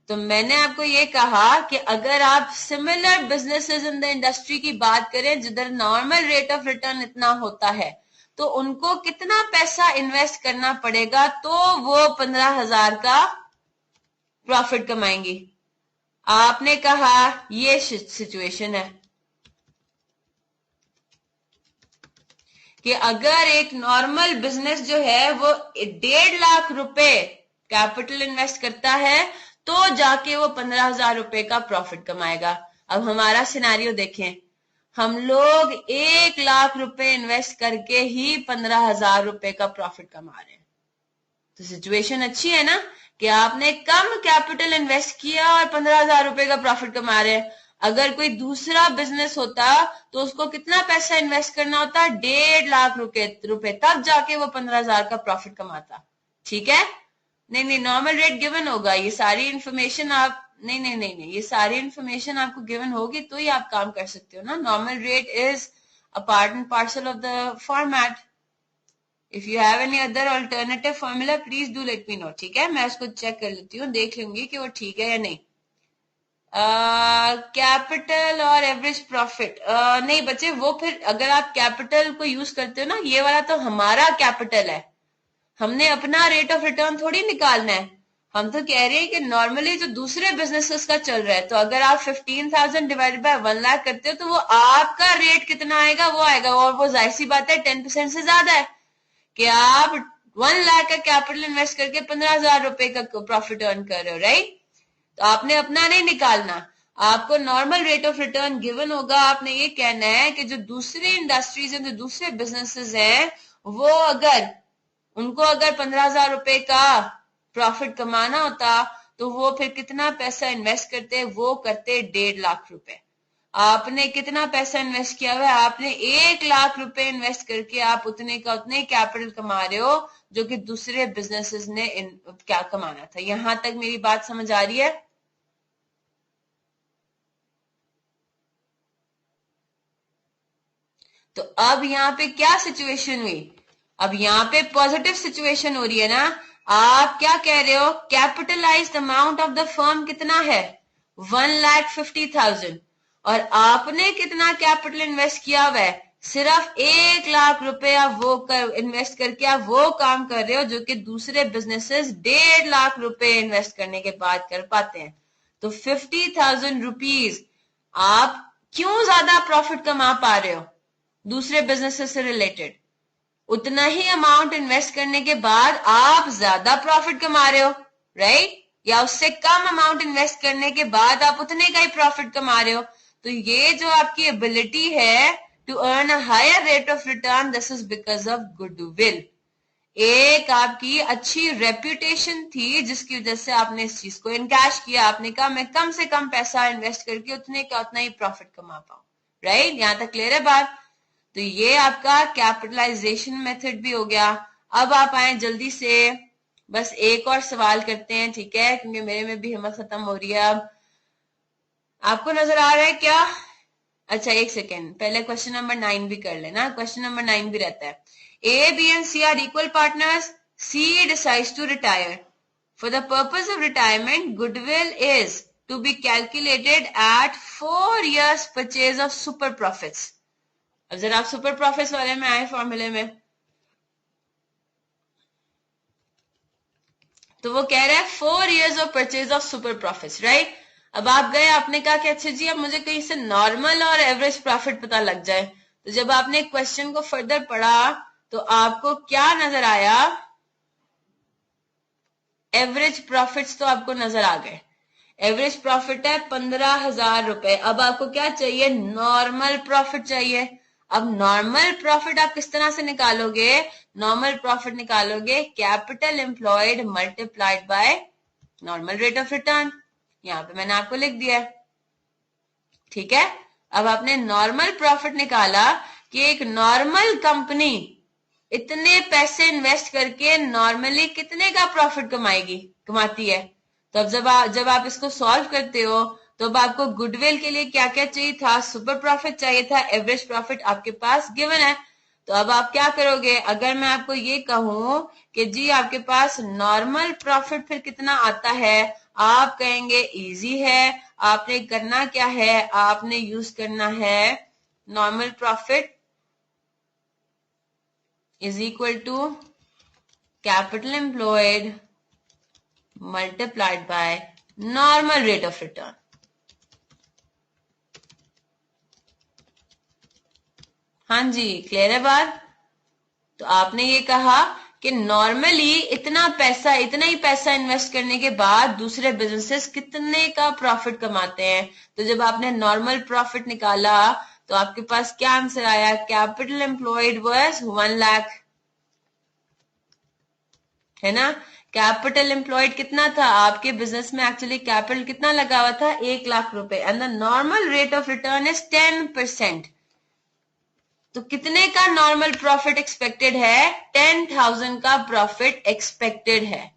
तो मैंने आपको ये कहा कि अगर आप similar businesses in the industry की बात करें जिधर नॉर्मल रेट ऑफ रिटर्न इतना होता है तो उनको कितना पैसा इन्वेस्ट करना पड़ेगा तो वो 15,000 का प्रॉफिट कमाएंगी. आपने कहा ये सिचुएशन है कि अगर एक नॉर्मल बिजनेस जो है वो 1.5 लाख रुपए कैपिटल इन्वेस्ट करता है तो जाके वो 15,000 रुपए का प्रॉफिट कमाएगा. अब हमारा सिनेरियो देखें, हम लोग 1 लाख रुपए इन्वेस्ट करके ही 15,000 रुपए का प्रॉफिट कमा रहे हैं. तो सिचुएशन अच्छी है ना कि आपने कम कैपिटल इन्वेस्ट किया और 15,000 रुपए का प्रॉफिट कमा रहे हैं. अगर कोई दूसरा बिजनेस होता तो उसको कितना पैसा इन्वेस्ट करना होता? 1.5 लाख रुपए, तब जाके वो 15,000 का प्रॉफिट कमाता. ठीक है? नहीं, नॉर्मल रेट गिवन होगा. ये सारी इंफॉर्मेशन आप नहीं, ये सारी इंफॉर्मेशन आपको गिवन होगी तो ही आप काम कर सकते हो ना. Normal rate is a part and parcel of the format. If you have any other alternative formula please do let me know. ठीक है, मैं उसको चेक कर लेती हूँ, देख लूंगी कि वो ठीक है या नहीं. कैपिटल और एवरेज प्रॉफिट नहीं बच्चे, वो फिर अगर आप कैपिटल को यूज करते हो ना, ये वाला तो हमारा कैपिटल है, हमने अपना रेट ऑफ रिटर्न थोड़ी निकालना है. हम तो कह रहे हैं कि नॉर्मली जो दूसरे बिजनेसेस का चल रहा है, तो अगर आप 15,000 डिवाइडेड बाय 1 लाख करते हो तो वो आपका रेट कितना आएगा वो आएगा. और वो जाहिर सी बात है 10% से ज्यादा है कि आप 1 लाख का कैपिटल इन्वेस्ट करके 15,000 रुपए का प्रॉफिट अर्न कर रहे हो, राइट? तो आपने अपना नहीं निकालना, आपको normal rate of return given होगा. आपने ये कहना है कि जो दूसरी इंडस्ट्रीज हैं, जो दूसरे बिजनेसेस हैं, वो अगर उनको अगर 15,000 रुपए का प्रॉफिट कमाना होता तो वो फिर कितना पैसा इन्वेस्ट करते, वो करते 1.5 लाख रुपए। आपने कितना पैसा इन्वेस्ट किया हुआ है, आपने 1 लाख रुपए इन्वेस्ट करके आप उतने का उतने कैपिटल कमा रहे हो जो कि दूसरे बिजनेसेस ने क्या कमाना था। यहां तक मेरी बात समझ आ रही है? तो अब यहाँ पे क्या सिचुएशन हुई, अब यहाँ पे पॉजिटिव सिचुएशन हो रही है ना। आप क्या कह रहे हो, capitalised amount of the firm कितना है 1,50,000 और आपने कितना कैपिटल इन्वेस्ट किया हुआ है, सिर्फ 1 लाख रुपए आप वो इन्वेस्ट करके आप वो काम कर रहे हो जो कि दूसरे बिजनेसेस 1.5 लाख रुपए इन्वेस्ट करने के बाद कर पाते हैं। तो 50,000 रुपीज आप क्यों ज्यादा प्रॉफिट कमा पा रहे हो दूसरे बिजनेसेस से रिलेटेड, उतना ही अमाउंट इन्वेस्ट करने के बाद आप ज्यादा प्रॉफिट कमा रहे हो, राइट? या उससे कम अमाउंट इन्वेस्ट करने के बाद आप उतने का ही प्रॉफिट कमा रहे हो। तो ये जो आपकी एबिलिटी है to earn a higher rate of return, this is because of goodwill. एक आपकी अच्छी रेप्यूटेशन थी जिसकी वजह से आपने इस चीज को इनकैश किया। आपने कहा मैं कम से कम पैसा इन्वेस्ट करके उतने का उतना ही प्रॉफिट कमा पाऊं, राइट? यहां तक क्लियर है बात? तो ये आपका कैपिटलाइजेशन मेथड भी हो गया। अब आप आए जल्दी से, बस एक और सवाल करते हैं, ठीक है, क्योंकि मेरे में भी हिम्मत खत्म हो रही है अब। आपको नजर आ रहा है क्या? अच्छा एक सेकेंड, पहले क्वेश्चन नंबर 9 भी कर लेना। क्वेश्चन नंबर 9 भी रहता है, A B and C are equal partners, C decides to retire. For the purpose of retirement goodwill is to be calculated at 4 years purchase of super profits. अब जरा आप super profits वाले में आए फॉर्मूले में, तो वो कह रहा है 4 years of purchase of super profits, right? अब आप गए, आपने कहा कि अच्छा जी अब मुझे कहीं से नॉर्मल और एवरेज प्रॉफिट पता लग जाए। तो जब आपने क्वेश्चन को फर्दर पढ़ा तो आपको क्या नजर आया, एवरेज प्रॉफिट्स तो आपको नजर आ गए। एवरेज प्रॉफिट है 15,000 रुपए। अब आपको क्या चाहिए, नॉर्मल प्रॉफिट चाहिए। अब नॉर्मल प्रॉफिट आप किस तरह से निकालोगे, नॉर्मल प्रॉफिट निकालोगे capital employed multiplied by normal rate of return. यहां पे मैंने आपको लिख दिया है, ठीक है? अब आपने नॉर्मल प्रॉफिट निकाला कि एक नॉर्मल कंपनी इतने पैसे इन्वेस्ट करके नॉर्मली कितने का प्रॉफिट कमाती है। तो अब जब आप इसको सॉल्व करते हो तो अब आपको गुडविल के लिए क्या क्या चाहिए था, सुपर प्रॉफिट चाहिए था, एवरेज प्रॉफिट आपके पास गिवन है। तो अब आप क्या करोगे, अगर मैं आपको ये कहूं कि जी आपके पास नॉर्मल प्रॉफिट फिर कितना आता है, आप कहेंगे इजी है। आपने करना क्या है, आपने यूज करना है normal profit is equal to capital employed multiplied by normal rate of return। हाँ जी, क्लियर है बात? तो आपने ये कहा कि नॉर्मली इतना ही पैसा इन्वेस्ट करने के बाद दूसरे बिजनेसेस कितने का प्रॉफिट कमाते हैं। तो जब आपने नॉर्मल प्रॉफिट निकाला तो आपके पास क्या आंसर आया, कैपिटल एम्प्लॉयड वाज 1 लाख, है ना? कैपिटल एम्प्लॉयड कितना था आपके बिजनेस में, एक्चुअली कैपिटल कितना लगा हुआ था, 1 लाख रुपए, and the normal rate of return is 10%। तो कितने का नॉर्मल प्रॉफिट एक्सपेक्टेड है, 10,000 का प्रॉफिट एक्सपेक्टेड है।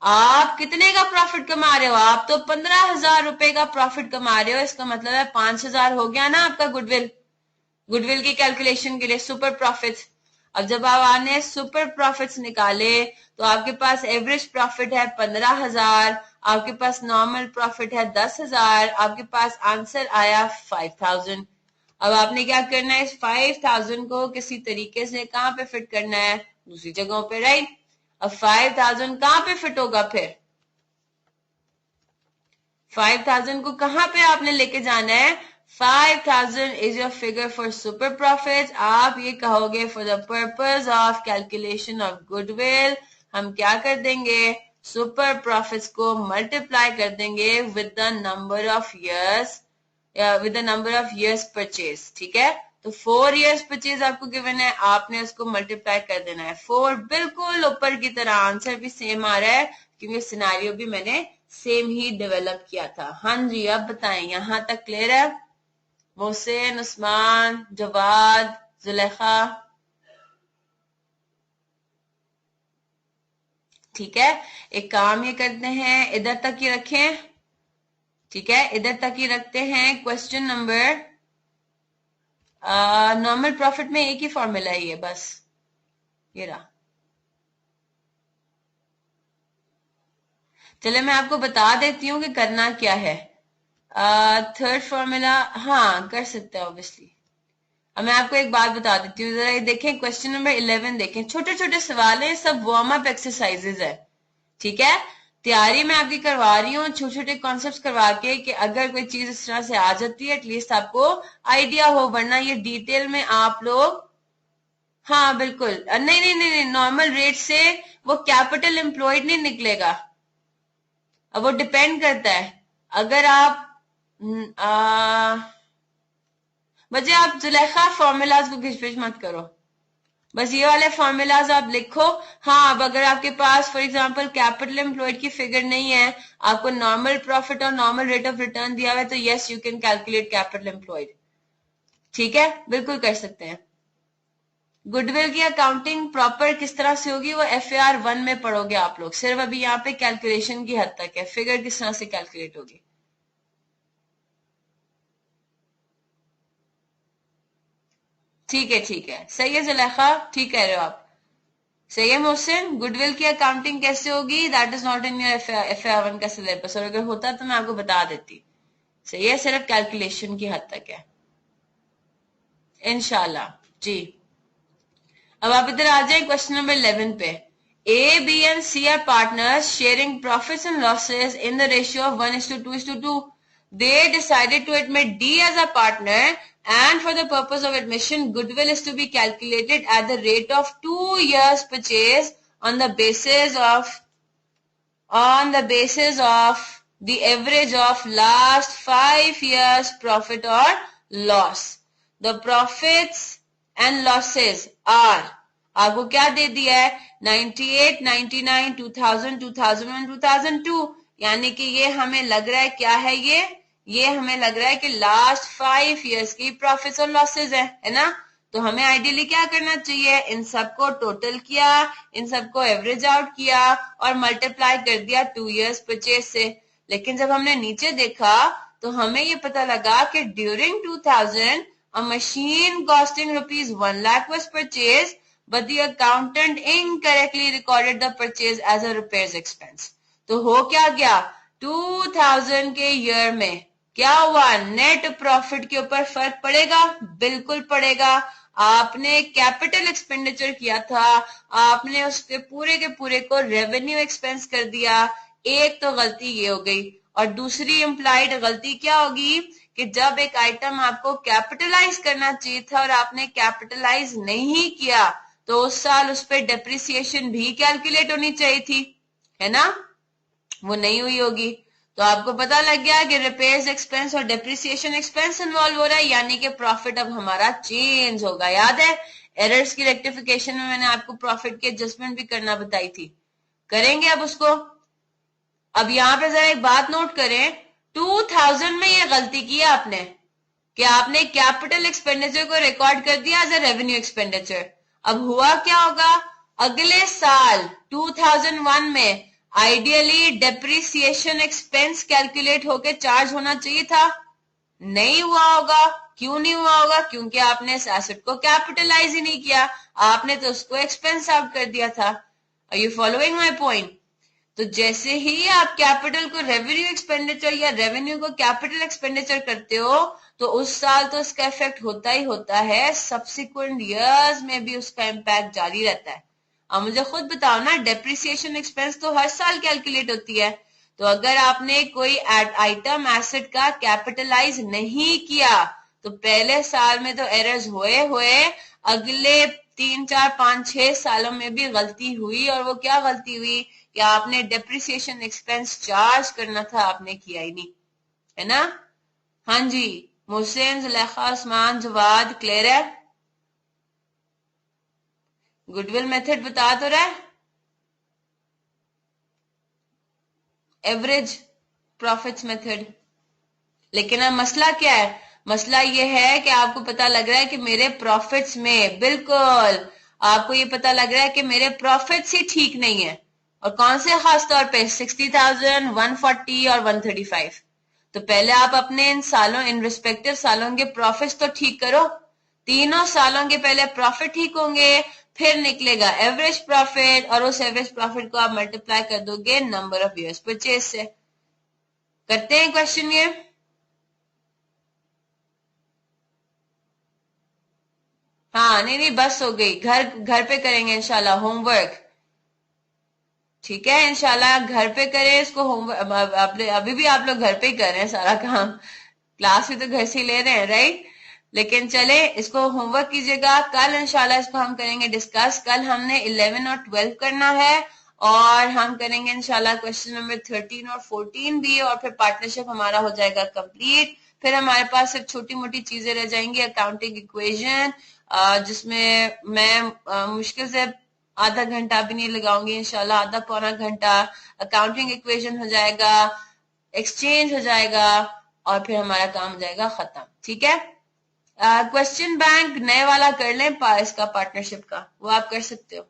आप कितने का प्रॉफिट कमा रहे हो, आप तो 15,000 रुपए का प्रॉफिट कमा रहे हो। इसका मतलब है 5,000 हो गया ना आपका गुडविल की कैलकुलेशन के लिए सुपर प्रॉफिट्स। अब जब आप आने सुपर प्रॉफिट्स निकाले तो आपके पास एवरेज प्रॉफिट है 15,000, आपके पास नॉर्मल प्रॉफिट है 10,000, आपके पास आंसर आया 5,000। अब आपने क्या करना है, इस 5,000 को किसी तरीके से कहां पे फिट करना है, दूसरी जगहों पे, राइट? अब 5,000 कहां पे फिट होगा, फिर 5,000 को कहां पे आपने लेके जाना है, 5,000 is your figure for super profit. आप ये कहोगे for the purpose of calculation of goodwill हम क्या कर देंगे, सुपर प्रॉफिट्स को मल्टीप्लाई कर देंगे with the number of years purchase, ठीक है? तो 4 years परचेज आपको गिवन है, आपने उसको मल्टीप्लाई कर देना है 4, बिल्कुल ऊपर की तरह। आंसर भी सेम आ रहा है क्योंकि सिनेरियो भी मैंने सेम ही डेवलप किया था। हाँ जी, अब बताएं, यहां तक क्लियर है? मोहसिन, उस्मान, जवाद, जुलेखा, ठीक है। एक काम ये करते हैं, इधर तक ही रखें, ठीक है, इधर तक ही रखते हैं। क्वेश्चन नंबर, नॉर्मल प्रॉफिट में एक ही फॉर्मूला है ये, बस ये रहा। चले मैं आपको बता देती हूँ कि करना क्या है। थर्ड फॉर्मूला, हाँ कर सकते हैं ऑब्वियसली। अब मैं आपको एक बात बता देती हूँ, जरा ये देखें, क्वेश्चन नंबर 11 देखें, छोटे छोटे सवाल है, सब वार्म अप एक्सरसाइजेज है, ठीक है। तैयारी मैं आपकी करवा रही हूँ छोटे छोटे कॉन्सेप्ट्स करवा के, कि अगर कोई चीज इस तरह से आ जाती है एटलीस्ट आपको आइडिया हो, वरना ये डिटेल में आप लोग, हाँ बिल्कुल, नहीं नहीं नहीं, नॉर्मल रेट से वो कैपिटल एम्प्लॉयड नहीं निकलेगा। अब वो डिपेंड करता है, अगर आप बच्चे, आप जुलेखा फॉर्मूलाज को घिच मत करो, बस ये वाले फॉर्मूलाज आप लिखो। हाँ, अब अगर आपके पास फॉर एग्जांपल कैपिटल एम्प्लॉयड की फिगर नहीं है, आपको नॉर्मल प्रॉफिट और नॉर्मल रेट ऑफ रिटर्न दिया हुआ है, तो yes you can calculate capital employed, ठीक है, बिल्कुल कर सकते हैं। गुडविल की अकाउंटिंग प्रॉपर किस तरह से होगी वो FAR 1 में पढ़ोगे आप लोग, सिर्फ अभी यहाँ पे कैलकुलेशन की हद तक है, फिगर किस तरह से कैलकुलेट होगी। ठीक है, ठीक है, सही है जुलेखा, ठीक कह रहे हो आप, सही है मोहसिन। गुडविल की अकाउंटिंग कैसे होगी, that is not in your FAR 1 का सिलेबस, और अगर होता तो मैं आपको बता देती। सही है, सिर्फ कैलकुलेशन की हद तक है इंशाल्लाह जी। अब आप इधर आ जाए क्वेश्चन नंबर 11 पे। A, B and C are partners sharing profits and losses in the ratio of 1:2:2. They decided to admit D as a partner, and for the purpose of admission, goodwill is to be calculated at the rate of 2 years purchase on the basis of the average of last 5 years profit or loss. The profits and losses are, आपको क्या दे दिया है, 98, 99, 2000, 2001, 2002, यानी कि ये हमें लग रहा है क्या है, ये हमें लग रहा है कि लास्ट 5 years की प्रॉफिट्स और लॉसेज है ना। तो हमें आइडियली क्या करना चाहिए, इन सबको टोटल किया, इन सबको एवरेज आउट किया और मल्टीप्लाई कर दिया 2 years परचेज से। लेकिन जब हमने नीचे देखा तो हमें ये पता लगा कि during 2000 a machine costing ₹1 lakh was purchased, but the accountant incorrectly recorded the purchase as a repairs expense. तो हो क्या गया, 2000 के ईयर में क्या हुआ, नेट प्रॉफिट के ऊपर फर्क पड़ेगा, बिल्कुल पड़ेगा। आपने कैपिटल एक्सपेंडिचर किया था, आपने उसके पूरे के पूरे को रेवेन्यू एक्सपेंस कर दिया। एक तो गलती ये हो गई, और दूसरी इम्प्लाइड गलती क्या होगी कि जब एक आइटम आपको कैपिटलाइज करना चाहिए था और आपने कैपिटलाइज नहीं किया, तो उस साल उस पर डेप्रिसिएशन भी कैलकुलेट होनी चाहिए थी, है ना, वो नहीं हुई होगी। तो आपको पता लग गया कि रिपेयर्स एक्सपेंस और डेप्रिसिएशन एक्सपेंस इन्वॉल्व हो रहा है, यानी कि प्रॉफिट अब हमारा चेंज होगा। याद है एरर्स की रेक्टिफिकेशन में मैंने आपको प्रॉफिट की एडजस्टमेंट भी करना बताई थी, करेंगे अब उसको। अब यहां पे जरा एक बात नोट करें, 2000 में ये गलती की आपने कि आपने कैपिटल एक्सपेंडिचर को रिकॉर्ड कर दिया एज ए रेवेन्यू एक्सपेंडिचर। अब हुआ क्या होगा, अगले साल 2001 में आइडियली डेप्रिसिएशन एक्सपेंस कैलकुलेट होके चार्ज होना चाहिए था, नहीं हुआ होगा। क्यों नहीं हुआ होगा, क्योंकि आपने इस एसेट को कैपिटलाइज ही नहीं किया, आपने तो उसको एक्सपेंस आउट कर दिया था। Are you following my point? तो जैसे ही आप कैपिटल को रेवेन्यू एक्सपेंडिचर या रेवेन्यू को कैपिटल एक्सपेंडिचर करते हो, तो उस साल तो इसका इफेक्ट होता ही होता है, सब्सिक्वेंट ईयर्स में भी उसका इम्पैक्ट जारी रहता है। अब मुझे खुद बताओ ना, डेप्रिसिएशन एक्सपेंस तो हर साल कैलकुलेट होती है, तो अगर आपने कोई आइटम एसेट का कैपिटलाइज नहीं किया तो पहले साल में तो एरर्स हुए हुए, अगले 3, 4, 5, 6 सालों में भी गलती हुई। और वो क्या गलती हुई कि आपने डेप्रिसिएशन एक्सपेंस चार्ज करना था, आपने किया ही नहीं, है ना। हाँ जी, मोहसिन, जुलेखा, उस्मान, जवाद, क्लियर है? गुडविल मेथड बता तो रहा है, एवरेज प्रॉफिट्स मेथड। लेकिन अब मसला क्या है? मसला ये है कि आपको पता लग रहा है कि मेरे प्रॉफिट्स में, बिल्कुल आपको ये पता लग रहा है कि मेरे प्रॉफिट्स ही ठीक नहीं है। और कौन से खास तौर पे? 60,000, 140 और 135। तो पहले आप अपने इन सालों, इन रिस्पेक्टिव सालों के प्रॉफिट्स तो ठीक करो। तीनों सालों के पहले प्रॉफिट ठीक होंगे, फिर निकलेगा एवरेज प्रॉफिट, और उस एवरेज प्रॉफिट को आप मल्टीप्लाई कर दोगे नंबर ऑफ ईयर्स परचेज से। करते हैं क्वेश्चन ये। हाँ, नहीं नहीं, बस हो गई। घर घर पे करेंगे इंशाल्लाह होमवर्क। ठीक है, इंशाल्लाह घर पे करें इसको होमवर्क। अभी भी आप लोग घर पे ही कर रहे हैं सारा काम, क्लास भी तो घर से ही ले रहे हैं, राइट? लेकिन चले, इसको होमवर्क कीजिएगा। कल इंशाल्लाह इसको हम करेंगे डिस्कस। कल हमने 11 और 12 करना है, और हम करेंगे इंशाल्लाह क्वेश्चन नंबर 13 और 14 भी, और फिर पार्टनरशिप हमारा हो जाएगा कंप्लीट। फिर हमारे पास सिर्फ छोटी मोटी चीजें रह जाएंगी, अकाउंटिंग इक्वेशन, जिसमें मैं मुश्किल से आधा घंटा भी नहीं लगाऊंगी, इंशाल्लाह आधा पौना घंटा। अकाउंटिंग इक्वेशन हो जाएगा, एक्सचेंज हो जाएगा, और फिर हमारा काम हो जाएगा खत्म। ठीक है, क्वेश्चन बैंक नए वाला कर लें, इसका पार्टनरशिप का, वो आप कर सकते हो।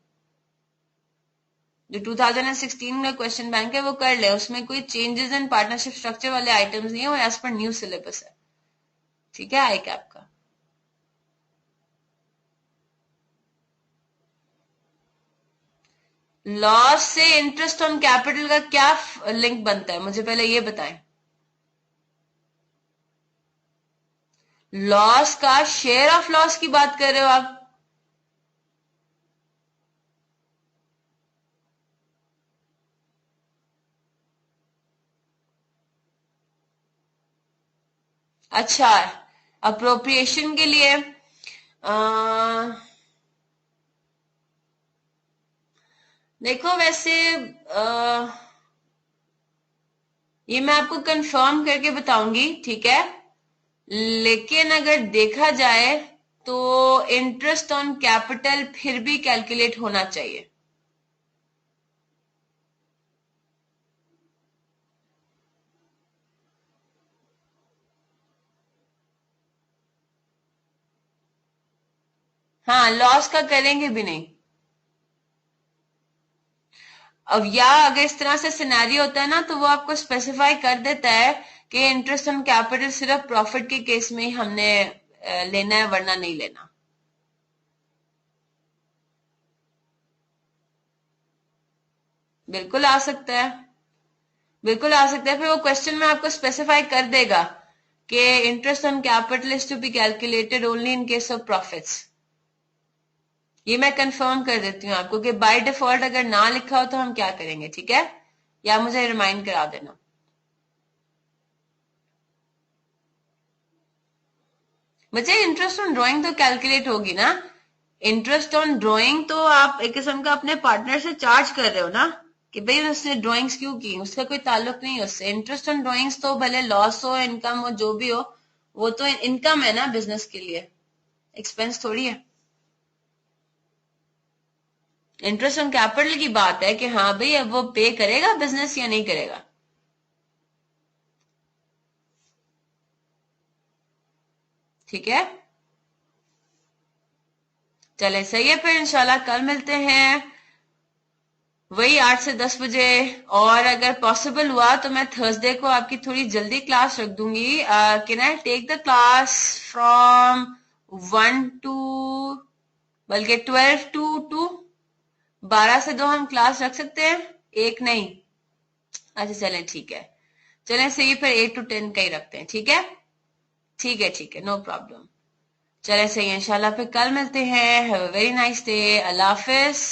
जो 2016 का क्वेश्चन बैंक है वो कर ले, उसमें कोई चेंजेस इन पार्टनरशिप स्ट्रक्चर वाले आइटम्स नहीं है, वो एज पर न्यू सिलेबस है। ठीक है, आई कैप का। लॉस से इंटरेस्ट ऑन कैपिटल का क्या लिंक बनता है, मुझे पहले ये बताएं। लॉस का, शेयर ऑफ लॉस की बात कर रहे हो आप? अच्छा, अप्रोप्रिएशन के लिए देखो, वैसे ये मैं आपको कंफर्म करके बताऊंगी, ठीक है? लेकिन अगर देखा जाए तो इंटरेस्ट ऑन कैपिटल फिर भी कैलकुलेट होना चाहिए। हाँ, लॉस का करेंगे भी नहीं। अब या अगर इस तरह से सिनेरियो होता है ना, तो वो आपको स्पेसिफाई कर देता है कि इंटरेस्ट ऑन कैपिटल सिर्फ प्रॉफिट के केस में ही हमने लेना है, वरना नहीं लेना। बिल्कुल आ सकता है, बिल्कुल आ सकता है। फिर वो क्वेश्चन में आपको स्पेसिफाई कर देगा कि interest on capital is to be calculated only in case of profits. ये मैं कंफर्म कर देती हूँ आपको कि बाय डिफॉल्ट अगर ना लिखा हो तो हम क्या करेंगे, ठीक है? या मुझे रिमाइंड करा देना। बच्चे, इंटरेस्ट ऑन ड्राइंग तो कैलकुलेट होगी ना। इंटरेस्ट ऑन ड्राइंग तो आप एक किस्म का अपने पार्टनर से चार्ज कर रहे हो ना, कि भाई उसने ड्राइंग्स क्यों की, उसका कोई ताल्लुक नहीं है उससे। इंटरेस्ट ऑन ड्राइंग्स तो भले लॉस हो, इनकम हो, जो भी हो, वो तो इनकम है ना बिजनेस के लिए, एक्सपेंस थोड़ी है। इंटरेस्ट ऑन कैपिटल की बात है कि हाँ भाई अब वो पे करेगा बिजनेस या नहीं करेगा। ठीक है, चले सही है। फिर इंशाल्लाह कल मिलते हैं वही 8 से 10 बजे। और अगर पॉसिबल हुआ तो मैं थर्सडे को आपकी थोड़ी जल्दी क्लास रख दूंगी। Can I take the class from 1 to, बल्कि 12 टू 2, 12 से 2 हम क्लास रख सकते हैं, एक नहीं? अच्छा चलें, ठीक है, चलें सही, फिर 8 टू 10 का ही रखते हैं। ठीक है, ठीक है, ठीक है, नो प्रॉब्लम। चलें सही है, इंशाल्लाह फिर कल मिलते हैं। Have a very nice day. Allah Hafiz.